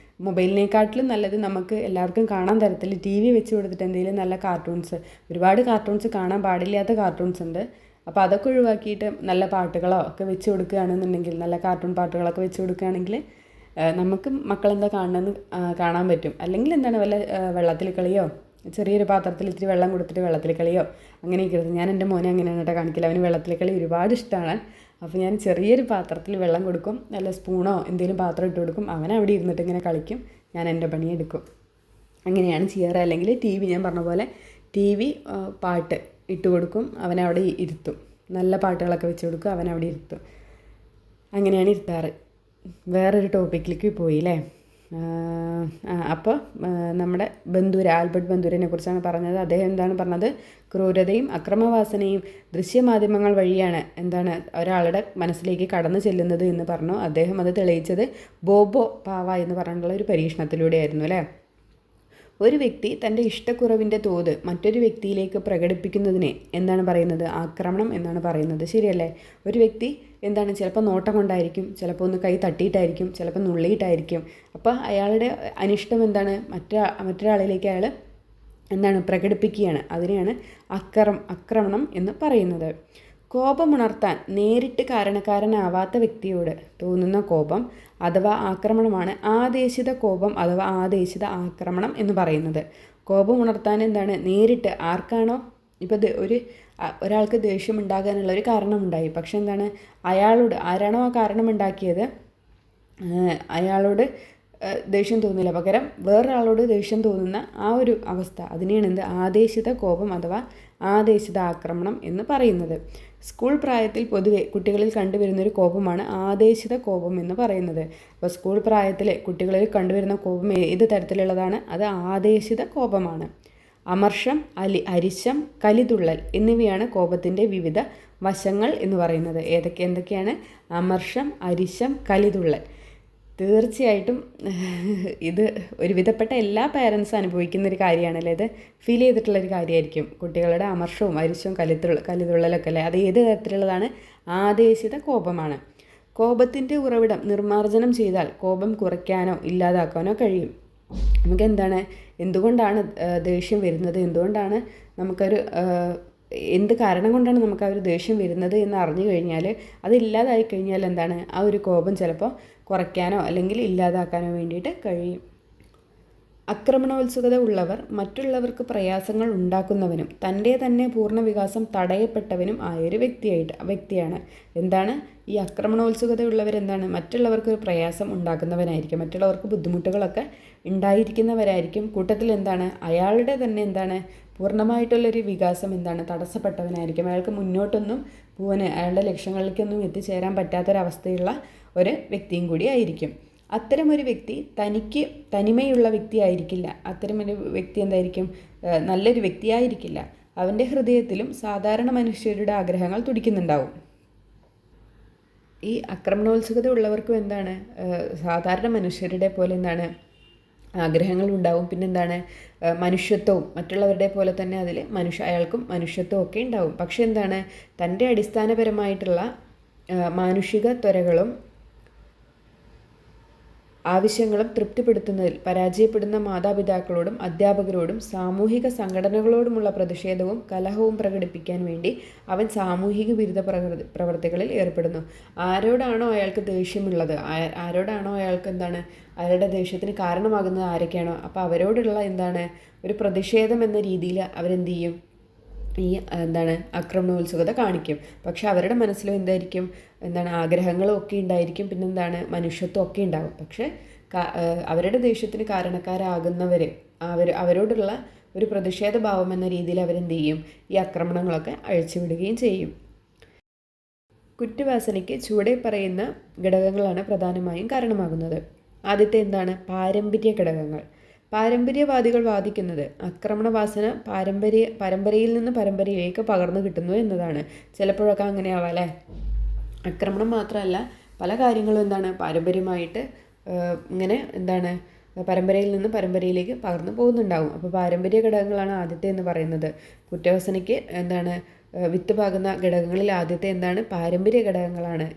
മൊബൈലിനെക്കാട്ടിലും നല്ലത് നമുക്ക് എല്ലാവർക്കും കാണാൻ തരത്തിൽ ടി വി വെച്ച് കൊടുത്തിട്ട് എന്തെങ്കിലും നല്ല കാർട്ടൂൺസ്, ഒരുപാട് കാർട്ടൂൺസ് കാണാൻ പാടില്ലാത്ത കാർട്ടൂൺസ് ഉണ്ട്. അപ്പോൾ അതൊക്കെ ഒഴിവാക്കിയിട്ട് നല്ല പാട്ടുകളോ ഒക്കെ വെച്ച് കൊടുക്കുകയാണെന്നുണ്ടെങ്കിൽ, നല്ല കാർട്ടൂൺ പാട്ടുകളൊക്കെ വെച്ച് കൊടുക്കുകയാണെങ്കിൽ നമുക്ക് മക്കളെന്താ കാണണമെന്ന് കാണാൻ പറ്റും. അല്ലെങ്കിൽ വല്ല വെള്ളത്തിൽ കളിയോ, ചെറിയൊരു പാത്രത്തിൽ ഇത്തിരി വെള്ളം കൊടുത്തിട്ട് വെള്ളത്തിൽ കളിയോ അങ്ങനെയൊക്കെ എടുത്ത്. ഞാൻ എൻ്റെ മോനെ അങ്ങനെയാണ് കേട്ടോ കാണിക്കില്ല. അവന് വെള്ളത്തിൽ കളി ഒരുപാട് ഇഷ്ടമാണ്. അപ്പോൾ ഞാൻ ചെറിയൊരു പാത്രത്തിൽ വെള്ളം കൊടുക്കും, നല്ല സ്പൂണോ എന്തെങ്കിലും പാത്രം ഇട്ട് കൊടുക്കും. അവൻ അവിടെ ഇരുന്നിട്ട് ഇങ്ങനെ കളിക്കും, ഞാൻ എൻ്റെ പണിയെടുക്കും. അങ്ങനെയാണ് ചെയ്യാറ്. അല്ലെങ്കിൽ ഞാൻ പറഞ്ഞ പോലെ പാട്ട് ഇട്ട് കൊടുക്കും, അവനവിടെ ഇരുത്തും. നല്ല പാട്ടുകളൊക്കെ വെച്ച് കൊടുക്കും, അവനവിടെ ഇരുത്തും. അങ്ങനെയാണ് ഇരുത്താറ്. വേറൊരു ടോപ്പിക്കിലേക്ക് പോയില്ലേ. അപ്പോൾ നമ്മുടെ ആൽബർട്ട് ബന്ദൂരിനെ കുറിച്ചാണ് പറഞ്ഞത്. അദ്ദേഹം എന്താണ് പറഞ്ഞത്, ക്രൂരതയും അക്രമവാസനയും ദൃശ്യമാധ്യമങ്ങൾ വഴിയാണ് ഒരാളുടെ മനസ്സിലേക്ക് കടന്നു ചെല്ലുന്നത് എന്ന് പറഞ്ഞു. അദ്ദേഹം അത് തെളിയിച്ചത് ബോബോ പാവ എന്ന് പറഞ്ഞിട്ടുള്ള ഒരു പരീക്ഷണത്തിലൂടെയായിരുന്നു അല്ലേ. ഒരു വ്യക്തി തൻ്റെ ഇഷ്ടക്കുറവിൻ്റെ തോത് മറ്റൊരു വ്യക്തിയിലേക്ക് പ്രകടിപ്പിക്കുന്നതിനെ എന്താണ് പറയുന്നത്, ആക്രമണം എന്നാണ് പറയുന്നത്. ശരിയല്ലേ. ഒരു വ്യക്തി ചിലപ്പോൾ നോട്ടം കൊണ്ടായിരിക്കും, ചിലപ്പോൾ ഒന്ന് കൈ തട്ടിയിട്ടായിരിക്കും, ചിലപ്പോൾ നുള്ളിയിട്ടായിരിക്കും. അപ്പോൾ അയാളുടെ അനിഷ്ടം മറ്റൊരാളിലേക്ക് അയാൾ പ്രകടിപ്പിക്കുകയാണ്. അതിനെയാണ് ആക്രമണം എന്ന് പറയുന്നത്. കോപമുണർത്താൻ നേരിട്ട് കാരണക്കാരനാവാത്ത വ്യക്തിയോട് തോന്നുന്ന കോപം അഥവാ ആക്രമണമാണ് ആദേശിത കോപം അഥവാ ആദേശിത ആക്രമണം എന്ന് പറയുന്നത്. കോപം ഉണർത്താൻ എന്താണ് നേരിട്ട് ആർക്കാണോ ഇപ്പോൾ ഒരാൾക്ക് ദേഷ്യം ഉണ്ടാകാനുള്ള ഒരു കാരണമുണ്ടായി, പക്ഷെ എന്താണ് ആരാണോ ആ കാരണം ഉണ്ടാക്കിയത് അയാളോട് ദേഷ്യം തോന്നില്ല, പകരം വേറൊരാളോട് ദേഷ്യം തോന്നുന്ന ആ ഒരു അവസ്ഥ, അതിനെയാണ് ആദേശിത കോപം അഥവാ ആദേശിത ആക്രമണം എന്ന് പറയുന്നത്. സ്കൂൾ പ്രായത്തിൽ പൊതുവെ കുട്ടികളിൽ കണ്ടുവരുന്നൊരു കോപമാണ് ആദേശിത കോപം എന്ന് പറയുന്നത്. അപ്പോൾ സ്കൂൾ പ്രായത്തിൽ കുട്ടികളിൽ കണ്ടുവരുന്ന കോപം ഏത് തരത്തിലുള്ളതാണ്? അത് ആദേശിത കോപമാണ്. അമർഷം, അരിശം, കലിതുള്ളൽ എന്നിവയാണ് കോപത്തിൻ്റെ വിവിധ വശങ്ങൾ എന്ന് പറയുന്നത്. എന്തൊക്കെയാണ്? അമർഷം, അരിശം, കലിതുള്ളൽ. തീർച്ചയായിട്ടും ഇത് ഒരുവിധപ്പെട്ട എല്ലാ പേരൻസും അനുഭവിക്കുന്നൊരു കാര്യമാണല്ലേ, ഇത് ഫീൽ ചെയ്തിട്ടുള്ളൊരു കാര്യമായിരിക്കും. കുട്ടികളുടെ അമർഷവും അരിശവും കലിതുള്ളലൊക്കെ അല്ലേ, അത് ഏത് തരത്തിലുള്ളതാണ്? ആദേശിത കോപമാണ്. കോപത്തിൻ്റെ ഉറവിടം നിർമ്മാർജ്ജനം ചെയ്താൽ കോപം കുറയ്ക്കാനോ ഇല്ലാതാക്കാനോ കഴിയും. നമുക്ക് എന്തുകൊണ്ടാണ് ദേഷ്യം വരുന്നത്, എന്തുകൊണ്ടാണ് നമുക്കൊരു എന്ത് കാരണം കൊണ്ടാണ് നമുക്ക് ആ ഒരു ദേഷ്യം വരുന്നത് എന്ന് അറിഞ്ഞു കഴിഞ്ഞാൽ, അതില്ലാതായി കഴിഞ്ഞാൽ ആ ഒരു കോപം ചിലപ്പോൾ കുറയ്ക്കാനോ അല്ലെങ്കിൽ ഇല്ലാതാക്കാനോ വേണ്ടിയിട്ട് കഴിയും. ആക്രമണോത്സുകത ഉള്ളവർ മറ്റുള്ളവർക്ക് പ്രയാസങ്ങൾ ഉണ്ടാക്കുന്നവനും തൻ്റെ തന്നെ പൂർണ്ണ വികാസം തടയപ്പെട്ടവനും ആയൊരു വ്യക്തിയാണ്. ഈ ആക്രമണോത്സുകതയുള്ളവർ മറ്റുള്ളവർക്കൊരു പ്രയാസം ഉണ്ടാക്കുന്നവനായിരിക്കും, മറ്റുള്ളവർക്ക് ബുദ്ധിമുട്ടുകളൊക്കെ ഉണ്ടായിരിക്കുന്നവരായിരിക്കും. കൂട്ടത്തിൽ അയാളുടെ തന്നെ പൂർണ്ണമായിട്ടുള്ളൊരു വികാസം തടസ്സപ്പെട്ടവനായിരിക്കും. അയാൾക്ക് മുന്നോട്ടൊന്നും അയാളുടെ ലക്ഷ്യങ്ങളിലേക്കൊന്നും എത്തിച്ചേരാൻ പറ്റാത്തൊരവസ്ഥയുള്ള ഒരു വ്യക്തിയും കൂടി ആയിരിക്കും. അത്തരമൊരു വ്യക്തി തനിമയുള്ള വ്യക്തിയായിരിക്കില്ല. അത്തരമൊരു വ്യക്തി നല്ലൊരു വ്യക്തിയായിരിക്കില്ല. അവൻ്റെ ഹൃദയത്തിലും സാധാരണ മനുഷ്യരുടെ ആഗ്രഹങ്ങൾ തുടിക്കുന്നുണ്ടാവും. ഈ ആക്രമണോത്സുകത ഉള്ളവർക്കും സാധാരണ മനുഷ്യരുടെ പോലെ ആഗ്രഹങ്ങൾ ഉണ്ടാവും. പിന്നെ മനുഷ്യത്വവും മറ്റുള്ളവരുടെ പോലെ തന്നെ അയാൾക്കും മനുഷ്യത്വം ഒക്കെ ഉണ്ടാവും. പക്ഷെ തൻ്റെ അടിസ്ഥാനപരമായിട്ടുള്ള മാനുഷിക ത്വരകളും ആവശ്യങ്ങളും തൃപ്തിപ്പെടുത്തുന്നതിൽ പരാജയപ്പെടുന്ന മാതാപിതാക്കളോടും അധ്യാപകരോടും സാമൂഹിക സംഘടനകളോടുമുള്ള പ്രതിഷേധവും കലഹവും പ്രകടിപ്പിക്കാൻ വേണ്ടി അവൻ സാമൂഹിക വിരുദ്ധ പ്രവർത്തികളിൽ ഏർപ്പെടുന്നു. ആരോടാണോ അയാൾക്ക് ദേഷ്യമുള്ളത്, ആരോടാണോ അയാൾക്ക് അയാളുടെ ദേഷ്യത്തിന് കാരണമാകുന്നത് ആരൊക്കെയാണോ, അപ്പോൾ അവരോടുള്ള ഒരു പ്രതിഷേധം എന്ന രീതിയിൽ അവരെന്ത് ചെയ്യും? ഈ ആക്രമണോത്സുകത കാണിക്കും. പക്ഷെ അവരുടെ മനസ്സിലും ആഗ്രഹങ്ങളും ഒക്കെ ഉണ്ടായിരിക്കും. പിന്നെ മനുഷ്യത്വം ഒക്കെ ഉണ്ടാകും. പക്ഷെ അവരുടെ ദേഷ്യത്തിന് കാരണക്കാരാകുന്നവർ അവരോടുള്ള ഒരു പ്രതിഷേധ ഭാവം എന്ന രീതിയിൽ അവരെന്ത് ചെയ്യും? ഈ ആക്രമണങ്ങളൊക്കെ അഴിച്ചുവിടുകയും ചെയ്യും. കുറ്റവാസനയ്ക്ക് ചുവടെ പറയുന്ന ഘടകങ്ങളാണ് പ്രധാനമായും കാരണമാകുന്നത്. ആദ്യത്തെ പാരമ്പര്യ ഘടകങ്ങൾ. പാരമ്പര്യവാദികൾ വാദിക്കുന്നത് ആക്രമണവാസന പരമ്പരയിൽ നിന്ന് പരമ്പരയിലേക്ക് പകർന്നു കിട്ടുന്നു എന്നതാണ്. ചിലപ്പോഴൊക്കെ അങ്ങനെയാവാം അല്ലേ. ആക്രമണം മാത്രമല്ല, പല കാര്യങ്ങളും പാരമ്പര്യമായിട്ട് ഇങ്ങനെ പരമ്പരയിൽ നിന്ന് പരമ്പരയിലേക്ക് പകർന്നു പോകുന്നുണ്ടാവും. അപ്പോൾ പാരമ്പര്യ ഘടകങ്ങളാണ് ആദ്യത്തെ എന്ന് പറയുന്നത്. കുറ്റവാസനയ്ക്ക് വിത്ത് പാകുന്ന ഘടകങ്ങളിൽ ആദ്യത്തെ പാരമ്പര്യ ഘടകങ്ങളാണ്.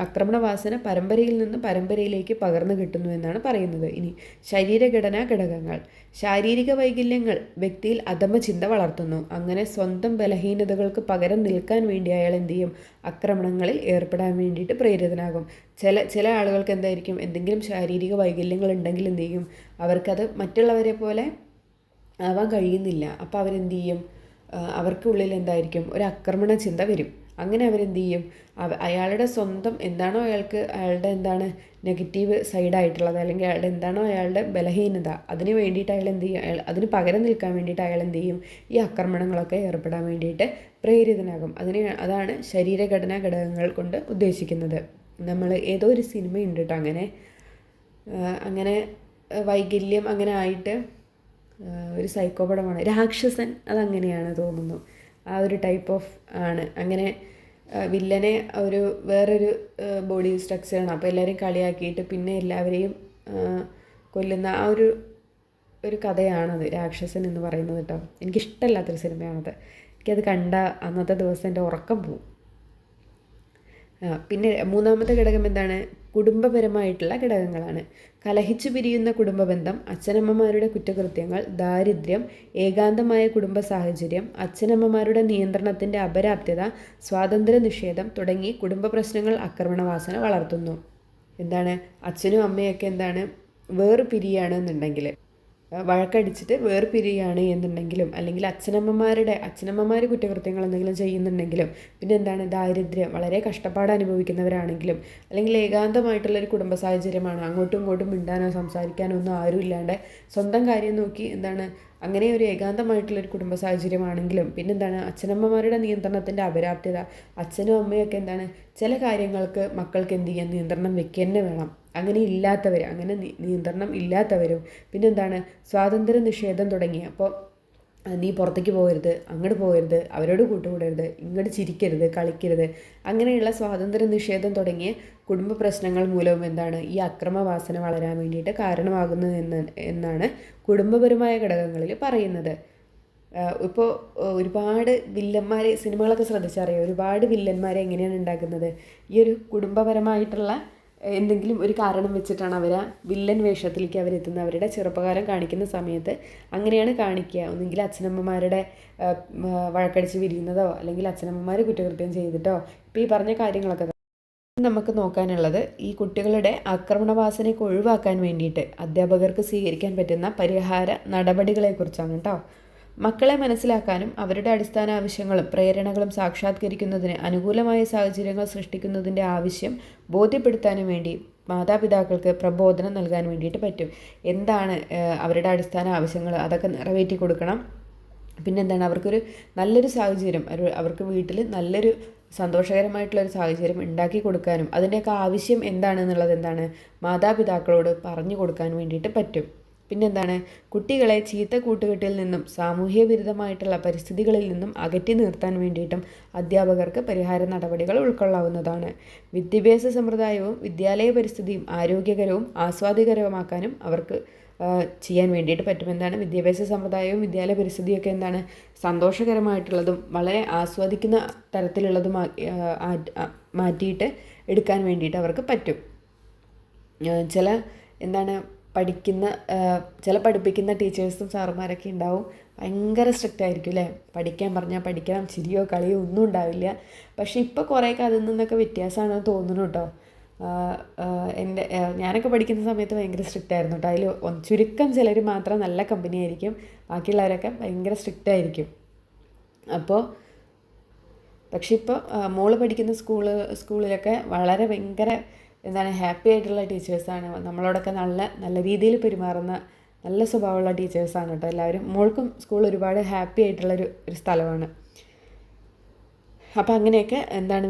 ആക്രമണവാസന പരമ്പരയിൽ നിന്ന് പരമ്പരയിലേക്ക് പകർന്നു കിട്ടുന്നു എന്നാണ് പറയുന്നത്. ഇനി ശരീരഘടനാ ഘടകങ്ങൾ. ശാരീരിക വൈകല്യങ്ങൾ വ്യക്തിയിൽ അധമ ചിന്ത വളർത്തുന്നു. അങ്ങനെ സ്വന്തം ബലഹീനതകൾക്ക് പകരം നിൽക്കാൻ വേണ്ടി അയാൾ എന്ത് ചെയ്യും? ആക്രമണങ്ങളിൽ ഏർപ്പെടാൻ വേണ്ടിയിട്ട് പ്രേരിതനാകും. ചില ആളുകൾക്ക് എന്തെങ്കിലും ശാരീരിക വൈകല്യങ്ങൾ ഉണ്ടെങ്കിൽ എന്ത് ചെയ്യും? അവർക്കത് മറ്റുള്ളവരെ പോലെ ആവാൻ കഴിയുന്നില്ല. അപ്പോൾ അവരെന്ത് ചെയ്യും? അവർക്കുള്ളിൽ ഒരു ആക്രമണ ചിന്ത വരും. അങ്ങനെ അവരെന്ത് ചെയ്യും? അയാളുടെ സ്വന്തം അയാളുടെ നെഗറ്റീവ് സൈഡായിട്ടുള്ളത്, അല്ലെങ്കിൽ അയാളുടെ ബലഹീനത, അതിന് വേണ്ടിയിട്ട് അയാൾ എന്ത് ചെയ്യും? അതിന് പകരം നിൽക്കാൻ വേണ്ടിയിട്ട് അയാൾ എന്ത് ചെയ്യും? ഈ ആക്രമണങ്ങളൊക്കെ ഏർപ്പെടാൻ വേണ്ടിയിട്ട് പ്രേരിതനാകും. അതാണ് ശരീരഘടനാ ഘടകങ്ങൾ കൊണ്ട് ഉദ്ദേശിക്കുന്നത്. നമ്മൾ ഏതോ ഒരു സിനിമയുണ്ട് കേട്ടോ, അങ്ങനെ വൈകല്യം അങ്ങനെ ആയിട്ട് ഒരു സൈക്കോ പടമാണ് രാക്ഷസൻ, അതങ്ങനെയാണ് തോന്നുന്നു. ആ ഒരു ടൈപ്പ് ഓഫ് ആണ്. അങ്ങനെ വില്ലനെ വേറൊരു ബോഡി സ്ട്രക്ചറാണ്. അപ്പോൾ എല്ലാവരെയും കളിയാക്കിയിട്ട് പിന്നെ എല്ലാവരെയും കൊല്ലുന്ന ആ ഒരു കഥയാണത് രാക്ഷസൻ എന്ന് പറയുന്നത് കേട്ടോ. എനിക്കിഷ്ടമല്ലാത്തൊരു സിനിമയാണത്. എനിക്കത് കണ്ട അന്നത്തെ ദിവസം എൻ്റെ ഉറക്കം പോവും. പിന്നെ മൂന്നാമത്തെ ഘടകം കുടുംബപരമായിട്ടുള്ള ഘടകങ്ങളാണ്. കലഹിച്ചു പിരിയുന്ന കുടുംബബന്ധം, അച്ഛനമ്മമാരുടെ കുറ്റകൃത്യങ്ങൾ, ദാരിദ്ര്യം, ഏകാന്തമായ കുടുംബ സാഹചര്യം, അച്ഛനമ്മമാരുടെ നിയന്ത്രണത്തിൻ്റെ അപര്യാപ്തത, സ്വാതന്ത്ര്യ നിഷേധം തുടങ്ങി കുടുംബ പ്രശ്നങ്ങൾ ആക്രമണവാസന വളർത്തുന്നു. അച്ഛനും അമ്മയൊക്കെ വേറെ പിരിയാണെന്നുണ്ടെങ്കിൽ വഴക്കടിച്ചിട്ട് വേർപിരിയുകയാണ് എന്നുണ്ടെങ്കിലും, അല്ലെങ്കിൽ അച്ഛനമ്മമാർ കുറ്റകൃത്യങ്ങൾ എന്തെങ്കിലും ചെയ്യുന്നുണ്ടെങ്കിലും, പിന്നെ എന്താണ് ദാരിദ്ര്യം, വളരെ കഷ്ടപ്പാട് അനുഭവിക്കുന്നവരാണെങ്കിലും, അല്ലെങ്കിൽ ഏകാന്തമായിട്ടുള്ളൊരു കുടുംബ സാഹചര്യമാണ്, അങ്ങോട്ടും ഇങ്ങോട്ടും മിണ്ടാനോ സംസാരിക്കാനോ ഒന്നും ആരും ഇല്ലാണ്ട് സ്വന്തം കാര്യം നോക്കി എന്താണ് അങ്ങനെ ഒരു ഏകാന്തമായിട്ടുള്ളൊരു കുടുംബ സാഹചര്യമാണെങ്കിലും, പിന്നെന്താണ് അച്ഛനമ്മമാരുടെ നിയന്ത്രണത്തിൻ്റെ അപര്യാപ്തത, അച്ഛനും അമ്മയൊക്കെ എന്താണ് ചില കാര്യങ്ങൾക്ക് മക്കൾക്ക് എന്ത് ചെയ്യാൻ നിയന്ത്രണം വെക്കുക തന്നെ വേണം. അങ്ങനെ ഇല്ലാത്തവർ, അങ്ങനെ നിയന്ത്രണം ഇല്ലാത്തവരും, പിന്നെന്താണ് സ്വാതന്ത്ര്യ നിഷേധം തുടങ്ങിയ, അപ്പോൾ നീ പുറത്തേക്ക് പോകരുത്, അങ്ങോട്ട് പോകരുത്, അവരോട് കൂട്ടുകൂടരുത്, ഇങ്ങോട്ട് ചിരിക്കരുത്, കളിക്കരുത്, അങ്ങനെയുള്ള സ്വാതന്ത്ര്യ നിഷേധം തുടങ്ങിയ കുടുംബ പ്രശ്നങ്ങൾ മൂലവും എന്താണ് ഈ അക്രമവാസന വളരാൻ വേണ്ടിയിട്ട് കാരണമാകുന്നത് എന്നാണ് കുടുംബപരമായ ഘടകങ്ങളിൽ പറയുന്നത്. ഇപ്പോൾ ഒരുപാട് വില്ലന്മാരെ സിനിമകളൊക്കെ ശ്രദ്ധിച്ചറിയാം, ഒരുപാട് വില്ലന്മാരെ എങ്ങനെയാണ് ഉണ്ടാക്കുന്നത്, ഈ ഒരു കുടുംബപരമായിട്ടുള്ള എന്തെങ്കിലും ഒരു കാരണം വെച്ചിട്ടാണ് അവർ ആ വില്ലൻ വേഷത്തിലേക്ക് അവരെത്തുന്നത്. അവരുടെ ചെറുപ്പകാലം കാണിക്കുന്ന സമയത്ത് അങ്ങനെയാണ് കാണിക്കുക. ഒന്നുകിൽ അച്ഛനമ്മമാരുടെ വഴക്കടിച്ച് വിരിയുന്നതോ, അല്ലെങ്കിൽ അച്ഛനമ്മമാർ കുറ്റകൃത്യം ചെയ്തിട്ടോ, ഇപ്പോൾ ഈ പറഞ്ഞ കാര്യങ്ങളൊക്കെ നമുക്ക് നോക്കാനുള്ളത് ഈ കുട്ടികളുടെ ആക്രമണവാസനയൊക്കെ ഒഴിവാക്കാൻ വേണ്ടിയിട്ട് അധ്യാപകർക്ക് സ്വീകരിക്കാൻ പറ്റുന്ന പരിഹാര നടപടികളെക്കുറിച്ചാണ് കേട്ടോ. മക്കളെ മനസ്സിലാക്കാനും അവരുടെ അടിസ്ഥാന ആവശ്യങ്ങളും പ്രേരണകളും സാക്ഷാത്കരിക്കുന്നതിന് അനുകൂലമായ സാഹചര്യങ്ങൾ സൃഷ്ടിക്കുന്നതിൻ്റെ ആവശ്യം ബോധ്യപ്പെടുത്താനും വേണ്ടി മാതാപിതാക്കൾക്ക് പ്രബോധനം നൽകാൻ വേണ്ടിയിട്ട് പറ്റും. എന്താണ് അവരുടെ അടിസ്ഥാന ആവശ്യങ്ങൾ, അതൊക്കെ നിറവേറ്റി കൊടുക്കണം. പിന്നെന്താണ് അവർക്കൊരു നല്ലൊരു സാഹചര്യം, അവർക്ക് വീട്ടിൽ നല്ലൊരു സന്തോഷകരമായിട്ടുള്ളൊരു സാഹചര്യം ഉണ്ടാക്കി കൊടുക്കാനും അതിൻ്റെയൊക്കെ ആവശ്യം എന്താണെന്നുള്ളത് എന്താണ് മാതാപിതാക്കളോട് പറഞ്ഞു കൊടുക്കാൻ വേണ്ടിയിട്ട് പറ്റും. പിന്നെന്താണ് കുട്ടികളെ ചീത്ത കൂട്ടുകെട്ടിൽ നിന്നും സാമൂഹ്യ വിരുദ്ധമായിട്ടുള്ള പരിസ്ഥിതികളിൽ നിന്നും അകറ്റി നിർത്താൻ വേണ്ടിയിട്ടും അധ്യാപകർക്ക് പരിഹാര നടപടികൾ ഉൾക്കൊള്ളാവുന്നതാണ്. വിദ്യാഭ്യാസ സമ്പ്രദായവും വിദ്യാലയ പരിസ്ഥിതിയും ആരോഗ്യകരവും ആസ്വാദികരവുമാക്കാനും അവർക്ക് ചെയ്യാൻ വേണ്ടിയിട്ട് പറ്റും. എന്താണ് വിദ്യാഭ്യാസ സമ്പ്രദായവും വിദ്യാലയ പരിസ്ഥിതിയൊക്കെ എന്താണ് സന്തോഷകരമായിട്ടുള്ളതും വളരെ ആസ്വദിക്കുന്ന തരത്തിലുള്ളതും മാറ്റിയിട്ട് എടുക്കാൻ വേണ്ടിയിട്ട് അവർക്ക് പറ്റും. ചില എന്താണ് പഠിപ്പിക്കുന്ന ടീച്ചേഴ്സും സാറുമാരൊക്കെ ഉണ്ടാവും, ഭയങ്കര സ്ട്രിക്റ്റ് ആയിരിക്കും അല്ലേ, പഠിക്കാൻ പറഞ്ഞാൽ പഠിക്കണം, ചിരിയോ കളിയോ ഒന്നും ഉണ്ടാവില്ല. പക്ഷേ ഇപ്പോൾ കുറേയൊക്കെ അതിൽ നിന്നൊക്കെ വ്യത്യാസമാണെന്ന് തോന്നുന്നു കേട്ടോ. ഞാനൊക്കെ പഠിക്കുന്ന സമയത്ത് ഭയങ്കര സ്ട്രിക്റ്റ് ആയിരുന്നു കേട്ടോ. അതിൽ ചുരുക്കം ചിലർ മാത്രം നല്ല കമ്പനി ആയിരിക്കും, ബാക്കിയുള്ളവരൊക്കെ ഭയങ്കര സ്ട്രിക്റ്റ് ആയിരിക്കും. പക്ഷെ ഇപ്പോൾ മോള് പഠിക്കുന്ന സ്കൂളിലൊക്കെ വളരെ ഭയങ്കര എന്താണ് ഹാപ്പി ആയിട്ടുള്ള ടീച്ചേഴ്സാണ്, നമ്മളോടൊക്കെ നല്ല രീതിയിൽ പെരുമാറുന്ന നല്ല സ്വഭാവമുള്ള ടീച്ചേഴ്സാണ് കേട്ടോ എല്ലാവരും. മോൾക്കും സ്കൂൾ ഒരുപാട് ഹാപ്പി ആയിട്ടുള്ളൊരു സ്ഥലമാണ്. അപ്പോൾ അങ്ങനെയൊക്കെ എന്താണ്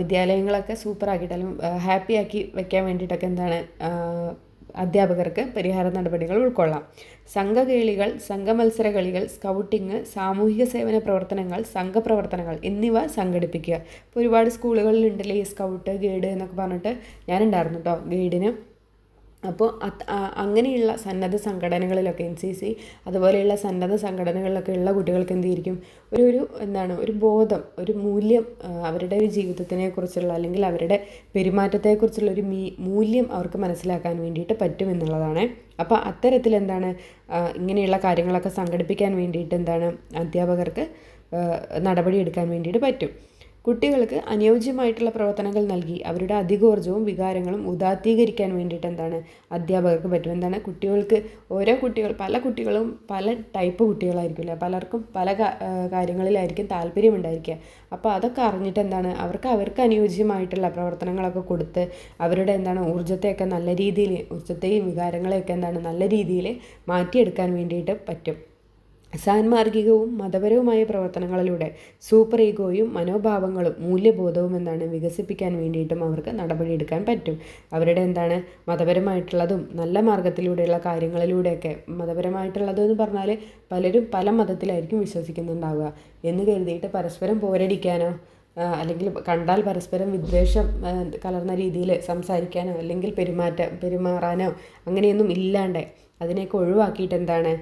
വിദ്യാലയങ്ങളൊക്കെ സൂപ്പറാക്കിയിട്ട് അല്ലെങ്കിൽ ഹാപ്പി ആക്കി വെക്കാൻ വേണ്ടിയിട്ടൊക്കെ എന്താണ് അധ്യാപകർക്ക് പരിഹാര നടപടികൾ ഉൾക്കൊള്ളാം. സംഘകേളികൾ, സംഘമത്സര കളികൾ, സ്കൗട്ടിങ്, സാമൂഹിക സേവന പ്രവർത്തനങ്ങൾ, സംഘപ്രവർത്തനങ്ങൾ എന്നിവ സംഘടിപ്പിക്കുക. ഇപ്പോൾ ഒരുപാട് സ്കൂളുകളിലുണ്ടല്ലേ ഈ സ്കൗട്ട്, ഗൈഡ് എന്നൊക്കെ പറഞ്ഞിട്ട്, ഞാനുണ്ടായിരുന്നു കേട്ടോ ഗൈഡിന്. അപ്പോൾ അങ്ങനെയുള്ള സന്നദ്ധ സംഘടനകളിലൊക്കെ NCC അതുപോലെയുള്ള സന്നദ്ധ സംഘടനകളിലൊക്കെ ഉള്ള കുട്ടികൾക്ക് എന്തായിരിക്കും ഒരു ബോധം, ഒരു മൂല്യം, അവരുടെ ഒരു ജീവിതത്തിനെക്കുറിച്ചുള്ള അല്ലെങ്കിൽ അവരുടെ പെരുമാറ്റത്തെക്കുറിച്ചുള്ള ഒരു മൂല്യം അവർക്ക് മനസ്സിലാക്കാൻ വേണ്ടിയിട്ട് പറ്റുമെന്നുള്ളതാണ്. അപ്പോൾ അത്തരത്തിൽ ഇങ്ങനെയുള്ള കാര്യങ്ങളൊക്കെ സംഘടിപ്പിക്കാൻ വേണ്ടിയിട്ട് അധ്യാപകർക്ക് നടപടി എടുക്കാൻ വേണ്ടിയിട്ട് പറ്റും. കുട്ടികൾക്ക് അനുയോജ്യമായിട്ടുള്ള പ്രവർത്തനങ്ങൾ നൽകി അവരുടെ അധികോർജ്ജവും വികാരങ്ങളും ഉദാത്തീകരിക്കാൻ വേണ്ടിയിട്ട് അധ്യാപകർക്ക് പറ്റും. പല കുട്ടികളും പല ടൈപ്പ് കുട്ടികളായിരിക്കില്ല, പലർക്കും പല കാര്യങ്ങളിലായിരിക്കും താല്പര്യമുണ്ടായിരിക്കുക. അപ്പോൾ അതൊക്കെ അറിഞ്ഞിട്ട് അവർക്ക് അനുയോജ്യമായിട്ടുള്ള പ്രവർത്തനങ്ങളൊക്കെ കൊടുത്ത് അവരുടെ ഊർജ്ജത്തെയും വികാരങ്ങളെയൊക്കെ നല്ല രീതിയിൽ മാറ്റിയെടുക്കാൻ വേണ്ടിയിട്ട് പറ്റും. സാൻമാർഗികവും മതപരവുമായ പ്രവർത്തനങ്ങളിലൂടെ സൂപ്പർ ഈഗോയും മനോഭാവങ്ങളും മൂല്യബോധവും വികസിപ്പിക്കാൻ വേണ്ടിയിട്ടും അവർക്ക് നടപടിയെടുക്കാൻ പറ്റും. അവരുടെ മതപരമായിട്ടുള്ളതും നല്ല മാർഗത്തിലൂടെയുള്ള കാര്യങ്ങളിലൂടെയൊക്കെ, മതപരമായിട്ടുള്ളതെന്ന് പറഞ്ഞാൽ പലരും പല മതത്തിലായിരിക്കും വിശ്വസിക്കുന്നുണ്ടാവുക എന്ന് കരുതിയിട്ട് പരസ്പരം പോരടിക്കാനോ അല്ലെങ്കിൽ കണ്ടാൽ പരസ്പരം വിദ്വേഷം കലർന്ന രീതിയിൽ സംസാരിക്കാനോ അല്ലെങ്കിൽ പെരുമാറാനോ അങ്ങനെയൊന്നും ഇല്ലാണ്ട് അതിനെയൊക്കെ ഒഴിവാക്കിയിട്ട്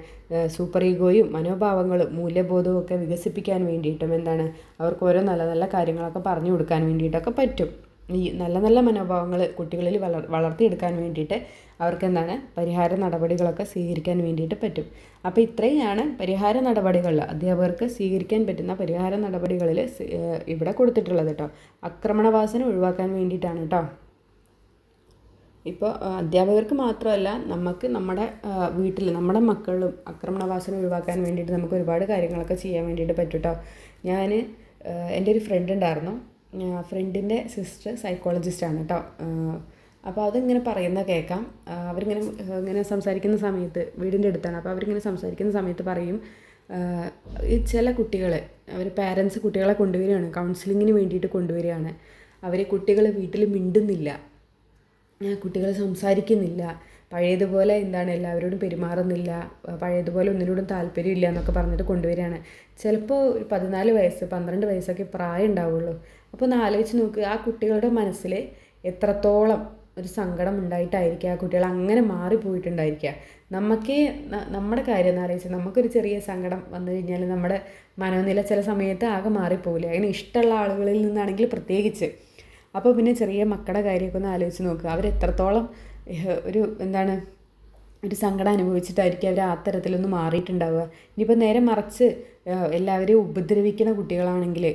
സൂപ്പർ ഈഗോയും മനോഭാവങ്ങളും മൂല്യബോധവും ഒക്കെ വികസിപ്പിക്കാൻ വേണ്ടിയിട്ടും അവർക്ക് ഓരോ നല്ല നല്ല കാര്യങ്ങളൊക്കെ പറഞ്ഞു കൊടുക്കാൻ വേണ്ടിയിട്ടൊക്കെ പറ്റും. ഈ നല്ല നല്ല മനോഭാവങ്ങൾ കുട്ടികളിൽ വളർത്തിയെടുക്കാൻ വേണ്ടിയിട്ട് അവർക്ക് പരിഹാര നടപടികളൊക്കെ സ്വീകരിക്കാൻ വേണ്ടിയിട്ട് പറ്റും. അപ്പോൾ ഇത്രയാണ് പരിഹാര നടപടികൾ, അധ്യാപകർക്ക് സ്വീകരിക്കാൻ പറ്റുന്ന പരിഹാര നടപടികളിൽ ഇവിടെ കൊടുത്തിട്ടുള്ളത് കേട്ടോ. ആക്രമണവാസന ഒഴിവാക്കാൻ വേണ്ടിയിട്ടാണ് കേട്ടോ. ഇപ്പോൾ അധ്യാപകർക്ക് മാത്രമല്ല നമുക്ക് നമ്മുടെ വീട്ടിൽ നമ്മുടെ മക്കളും ആക്രമണവാസന ഒഴിവാക്കാൻ വേണ്ടിയിട്ട് നമുക്ക് ഒരുപാട് കാര്യങ്ങളൊക്കെ ചെയ്യാൻ വേണ്ടിയിട്ട് പറ്റും കേട്ടോ. ഞാൻ എൻ്റെ ഒരു ഫ്രണ്ട് ഉണ്ടായിരുന്നു. ഫ്രണ്ടിൻ്റെ സിസ്റ്റർ സൈക്കോളജിസ്റ്റാണ് കേട്ടോ. അപ്പോൾ അതിങ്ങനെ പറയുന്ന കേൾക്കാം. അവരിങ്ങനെ ഇങ്ങനെ സംസാരിക്കുന്ന സമയത്ത്, വീടിൻ്റെ അടുത്താണ്, അപ്പോൾ അവരിങ്ങനെ സംസാരിക്കുന്ന സമയത്ത് പറയും, ഈ ചില കുട്ടികൾ അവർ പാരൻസ് കുട്ടികളെ കൊണ്ടുവരികയാണ്, കൗൺസിലിങ്ങിന് വേണ്ടിയിട്ട് കൊണ്ടുവരികയാണ്. കുട്ടികൾ വീട്ടിൽ മിണ്ടുന്നില്ല, കുട്ടികൾ സംസാരിക്കുന്നില്ല, പഴയതുപോലെ എല്ലാവരോടും പെരുമാറുന്നില്ല, പഴയതുപോലെ ഒന്നിനോടും താല്പര്യമില്ല എന്നൊക്കെ പറഞ്ഞിട്ട് കൊണ്ടുവരികയാണ്. ചിലപ്പോൾ ഒരു 14 വയസ്സ് 12 വയസ്സൊക്കെ പ്രായം ഉണ്ടാവുള്ളൂ. അപ്പോൾ ഒന്ന് ആലോചിച്ച് നോക്ക്, ആ കുട്ടികളുടെ മനസ്സിൽ എത്രത്തോളം ഒരു സങ്കടം ഉണ്ടായിട്ടായിരിക്കുക ആ കുട്ടികൾ അങ്ങനെ മാറിപ്പോയിട്ടുണ്ടായിരിക്കുക. നമ്മുടെ കാര്യം എന്ന് ആലോചിച്ച് നമുക്കൊരു ചെറിയ സങ്കടം വന്നു കഴിഞ്ഞാൽ നമ്മുടെ മനോനില ചില സമയത്ത് ആകെ മാറിപ്പോവില്ല. അങ്ങനെ ഇഷ്ടമുള്ള ആളുകളിൽ നിന്നാണെങ്കിൽ പ്രത്യേകിച്ച്. അപ്പോൾ പിന്നെ ചെറിയ മക്കളുടെ കാര്യമൊക്കെ ഒന്ന് ആലോചിച്ച് നോക്കുക. അവരെത്രത്തോളം ഒരു സങ്കടം അനുഭവിച്ചിട്ടായിരിക്കും അവർ ആ തരത്തിലൊന്ന് മാറിയിട്ടുണ്ടാവുക. ഇനിയിപ്പോൾ നേരെ മറിച്ച് എല്ലാവരെയും ഉപദ്രവിക്കുന്ന കുട്ടികളാണെങ്കിൽ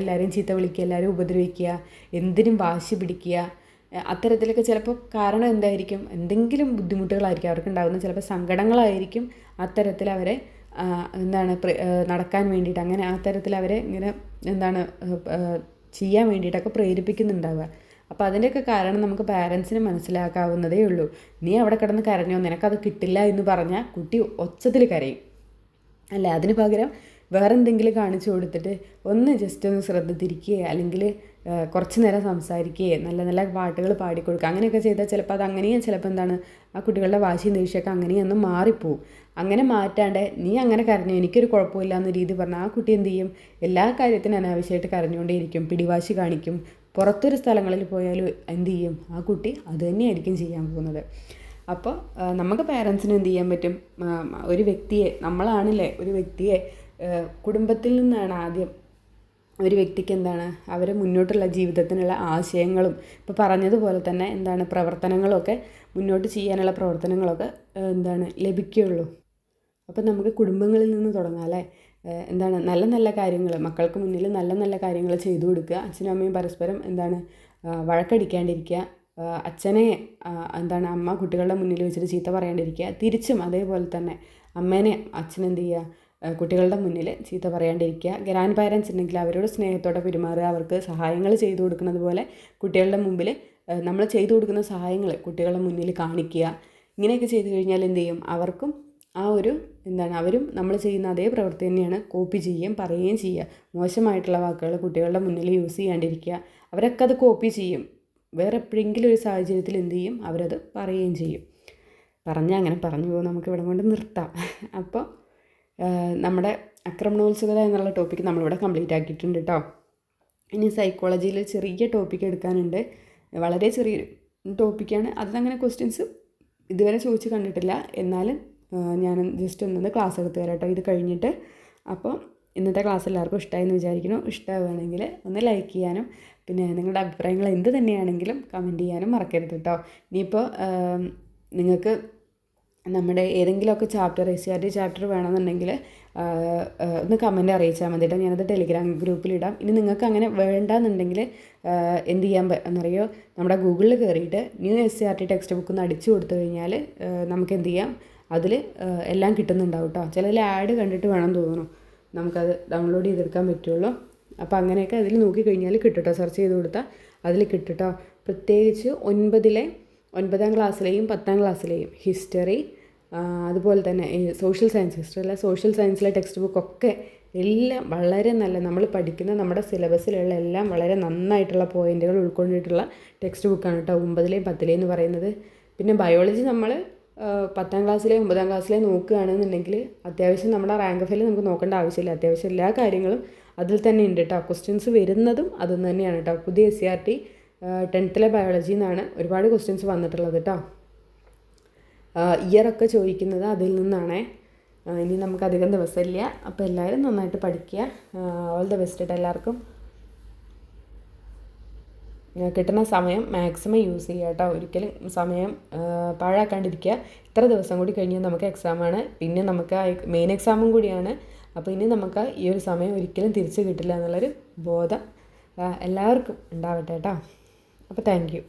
എല്ലാവരെയും ചീത്ത വിളിക്കുക, എല്ലാവരും ഉപദ്രവിക്കുക, എന്തിനും വാശി പിടിക്കുക, അത്തരത്തിലൊക്കെ ചിലപ്പോൾ കാരണം എന്തായിരിക്കും? എന്തെങ്കിലും ബുദ്ധിമുട്ടുകളായിരിക്കും അവർക്കുണ്ടാകുന്നത്, ചിലപ്പോൾ സങ്കടങ്ങളായിരിക്കും അത്തരത്തിൽ അവരെ നടക്കാൻ വേണ്ടിയിട്ട്, അങ്ങനെ ആ തരത്തിൽ അവരെ ഇങ്ങനെ ചെയ്യാൻ വേണ്ടിയിട്ടൊക്കെ പ്രേരിപ്പിക്കുന്നുണ്ടാവുക. അപ്പോൾ അതിൻ്റെയൊക്കെ കാരണം നമുക്ക് പാരൻസിന് മനസ്സിലാക്കാവുന്നതേ ഉള്ളൂ. നീ അവിടെ കിടന്ന് കരഞ്ഞോ, നിനക്കത് കിട്ടില്ല എന്ന് പറഞ്ഞാൽ കുട്ടി ഒച്ചത്തിൽ കരയും അല്ലേ. അതിന് പകരം വേറെ എന്തെങ്കിലും കാണിച്ചു കൊടുത്തിട്ട് ജസ്റ്റ് ഒന്ന് ശ്രദ്ധ തിരിക്കുകയോ അല്ലെങ്കിൽ കുറച്ച് നേരം സംസാരിക്കുകയോ നല്ല നല്ല പാട്ടുകൾ പാടിക്കൊടുക്കുക, അങ്ങനെയൊക്കെ ചെയ്താൽ ചിലപ്പോൾ അത് അങ്ങനെയും ചിലപ്പോൾ ആ കുട്ടികളുടെ വാശിയും ദേഷ്യമൊക്കെ അങ്ങനെയൊന്നും മാറിപ്പോവും. അങ്ങനെ മാറ്റാണ്ട് നീ അങ്ങനെ കരഞ്ഞു, എനിക്കൊരു കുഴപ്പമില്ല എന്ന രീതി പറഞ്ഞാൽ ആ കുട്ടി എന്ത് ചെയ്യും? എല്ലാ കാര്യത്തിനും അനാവശ്യമായിട്ട് കരഞ്ഞുകൊണ്ടേയിരിക്കും, പിടിവാശി കാണിക്കും. പുറത്തൊരു സ്ഥലങ്ങളിൽ പോയാലും എന്ത് ചെയ്യും? ആ കുട്ടി അത് തന്നെയായിരിക്കും ചെയ്യാൻ പോകുന്നത്. അപ്പോൾ നമുക്ക് പാരൻസിന് എന്ത് ചെയ്യാൻ പറ്റും? ഒരു വ്യക്തിയെ ഒരു വ്യക്തിയെ കുടുംബത്തിൽ നിന്നാണ് ആദ്യം ഒരു വ്യക്തിക്ക് അവരെ മുന്നോട്ടുള്ള ജീവിതത്തിനുള്ള ആശയങ്ങളും ഇപ്പോൾ പറഞ്ഞതുപോലെ തന്നെ പ്രവർത്തനങ്ങളൊക്കെ മുന്നോട്ട് ചെയ്യാനുള്ള പ്രവർത്തനങ്ങളൊക്കെ ലഭിക്കുകയുള്ളൂ. അപ്പോൾ നമുക്ക് കുടുംബങ്ങളിൽ നിന്ന് തുടങ്ങാം അല്ലേ. നല്ല നല്ല കാര്യങ്ങൾ മക്കൾക്ക് മുന്നിൽ നല്ല നല്ല കാര്യങ്ങൾ ചെയ്തു കൊടുക്കുക. അച്ഛനും അമ്മയും പരസ്പരം വഴക്കടിക്കാണ്ടിരിക്കുക. അച്ഛനെ അമ്മ കുട്ടികളുടെ മുന്നിൽ വെച്ചിട്ട് ചീത്ത പറയാണ്ടിരിക്കുക. തിരിച്ചും അതേപോലെ തന്നെ അമ്മേനെ അച്ഛനെന്ത് ചെയ്യുക? കുട്ടികളുടെ മുന്നിൽ ചീത്ത പറയാണ്ടിരിക്കുക. ഗ്രാൻഡ് പാരൻസ് ഉണ്ടെങ്കിൽ അവരോട് സ്നേഹത്തോടെ പെരുമാറുക. അവർക്ക് സഹായങ്ങൾ ചെയ്തു കൊടുക്കുന്നത് പോലെ കുട്ടികളുടെ മുമ്പിൽ നമ്മൾ ചെയ്തു കൊടുക്കുന്ന സഹായങ്ങൾ കുട്ടികളുടെ മുന്നിൽ കാണിക്കുക. ഇങ്ങനെയൊക്കെ ചെയ്തു കഴിഞ്ഞാൽ എന്ത് ചെയ്യും? അവർക്കും ആ ഒരു അവരും നമ്മൾ ചെയ്യുന്ന അതേ പ്രവൃത്തി തന്നെയാണ് കോപ്പി ചെയ്യുകയും പറയുകയും ചെയ്യുക. മോശമായിട്ടുള്ള വാക്കുകൾ കുട്ടികളുടെ മുന്നിൽ യൂസ് ചെയ്യാണ്ടിരിക്കുക. അവരൊക്കെ അത് കോപ്പി ചെയ്യും. വേറെ എപ്പോഴെങ്കിലും ഒരു സാഹചര്യത്തിൽ എന്ത് ചെയ്യും? അവരത് പറയുകയും ചെയ്യും. അങ്ങനെ പറഞ്ഞു പോകും. നമുക്ക് ഇവിടെ കൊണ്ട് നിർത്താം. അപ്പോൾ നമ്മുടെ ആക്രമണോത്സുകത എന്നുള്ള ടോപ്പിക്ക് നമ്മളിവിടെ കംപ്ലീറ്റ് ആക്കിയിട്ടുണ്ട് കേട്ടോ. ഇനി സൈക്കോളജിയിൽ ചെറിയ ടോപ്പിക്ക് എടുക്കാനുണ്ട്. വളരെ ചെറിയൊരു ടോപ്പിക്കാണ്. അതങ്ങനെ ക്വസ്റ്റ്യൻസ് ഇതുവരെ ചോദിച്ച് കണ്ടിട്ടില്ല. എന്നാലും ഞാൻ ജസ്റ്റ് ഒന്നത് ക്ലാസ് എടുത്ത് തരാം കേട്ടോ ഇത് കഴിഞ്ഞിട്ട്. അപ്പോൾ ഇന്നത്തെ ക്ലാസ് എല്ലാവർക്കും ഇഷ്ടമായെന്ന് വിചാരിക്കുന്നു. ഇഷ്ടമാവുകയാണെങ്കിൽ ഒന്ന് ലൈക്ക് ചെയ്യാനും പിന്നെ നിങ്ങളുടെ അഭിപ്രായങ്ങൾ എന്ത് തന്നെയാണെങ്കിലും കമൻറ്റ് ചെയ്യാനും മറക്കരുത് കേട്ടോ. ഇനിയിപ്പോൾ നിങ്ങൾക്ക് നമ്മുടെ ഏതെങ്കിലുമൊക്കെ ചാപ്റ്റർ SCRT ചാപ്റ്റർ വേണമെന്നുണ്ടെങ്കിൽ ഒന്ന് കമൻറ്റ് അറിയിച്ചാൽ മതി കേട്ടോ. ഞാനത് ടെലിഗ്രാം ഗ്രൂപ്പിലിടാം. ഇനി നിങ്ങൾക്ക് അങ്ങനെ വേണ്ടാന്നുണ്ടെങ്കിൽ എന്ത് ചെയ്യാൻ എന്നറിയോ? നമ്മുടെ ഗൂഗിളിൽ കയറിയിട്ട് ന്യൂ SCRT ടെക്സ്റ്റ് ബുക്ക് ഒന്ന് അടിച്ചു കൊടുത്തു കഴിഞ്ഞാൽ നമുക്ക് എന്ത് ചെയ്യാം? അതിൽ എല്ലാം കിട്ടുന്നുണ്ടാവും കേട്ടോ. ചിലതിൽ ആഡ് കണ്ടിട്ട് വേണം തോന്നുന്നു നമുക്കത് ഡൗൺലോഡ് ചെയ്തെടുക്കാൻ പറ്റുള്ളൂ. അപ്പോൾ അങ്ങനെയൊക്കെ അതിൽ നോക്കിക്കഴിഞ്ഞാൽ കിട്ടും കേട്ടോ. സെർച്ച് ചെയ്ത് കൊടുത്താൽ അതിൽ കിട്ടും കേട്ടോ. പ്രത്യേകിച്ച് 9ാം ക്ലാസ്സിലെയും 10ാം ക്ലാസ്സിലെയും ഹിസ്റ്ററി, അതുപോലെ തന്നെ സോഷ്യൽ സയൻസ്, ഹിസ്റ്ററി അല്ല സോഷ്യൽ സയൻസിലെ ടെക്സ്റ്റ് ബുക്കൊക്കെ എല്ലാം വളരെ നല്ല, നമ്മൾ പഠിക്കുന്ന നമ്മുടെ സിലബസിലുള്ള എല്ലാം വളരെ നന്നായിട്ടുള്ള പോയിൻറ്റുകൾ ഉൾക്കൊണ്ടിട്ടുള്ള ടെക്സ്റ്റ് ബുക്കാണ് കേട്ടോ 9ലെയും 10ലെയും എന്ന് പറയുന്നത്. പിന്നെ ബയോളജി നമ്മൾ 10ാം ക്ലാസ്സിലെയും 9ാം ക്ലാസ്സിലെയും നോക്കുകയാണെന്നുണ്ടെങ്കിൽ അത്യാവശ്യം നമ്മുടെ റാങ്ക് ഫയൽ നമുക്ക് നോക്കേണ്ട ആവശ്യമില്ല. അത്യാവശ്യം എല്ലാ കാര്യങ്ങളും അതിൽ തന്നെ ഉണ്ട് കേട്ടോ. ക്വസ്റ്റ്യൻസ് വരുന്നതും അതും തന്നെയാണ് കേട്ടോ. പുതിയ SCRT 10th ബയോളജിയിൽ നിന്നാണ് ഒരുപാട് ക്വസ്റ്റ്യൻസ് വന്നിട്ടുള്ളത് കേട്ടോ. ഇയറൊക്കെ ചോദിക്കുന്നത് അതിൽ നിന്നാണേ. ഇനി നമുക്കധികം ദിവസമില്ല. അപ്പോൾ എല്ലാവരും നന്നായിട്ട് പഠിക്കുക. ഓൾ ദ ബെസ്റ്റ് കേട്ടോ എല്ലാവർക്കും. കിട്ടുന്ന സമയം മാക്സിമം യൂസ് ചെയ്യുക കേട്ടോ. ഒരിക്കലും സമയം പാഴാക്കാണ്ടിരിക്കുക. ഇത്ര ദിവസം കൂടി കഴിഞ്ഞാൽ നമുക്ക് എക്സാമാണ്. പിന്നെ നമുക്ക് മെയിൻ എക്സാമും കൂടിയാണ്. അപ്പോൾ ഇനി നമുക്ക് ഈ ഒരു സമയം ഒരിക്കലും തിരിച്ച് കിട്ടില്ല എന്നുള്ളൊരു ബോധം എല്ലാവർക്കും ഉണ്ടാവട്ടെ കേട്ടോ. അപ്പോൾ താങ്ക് യു.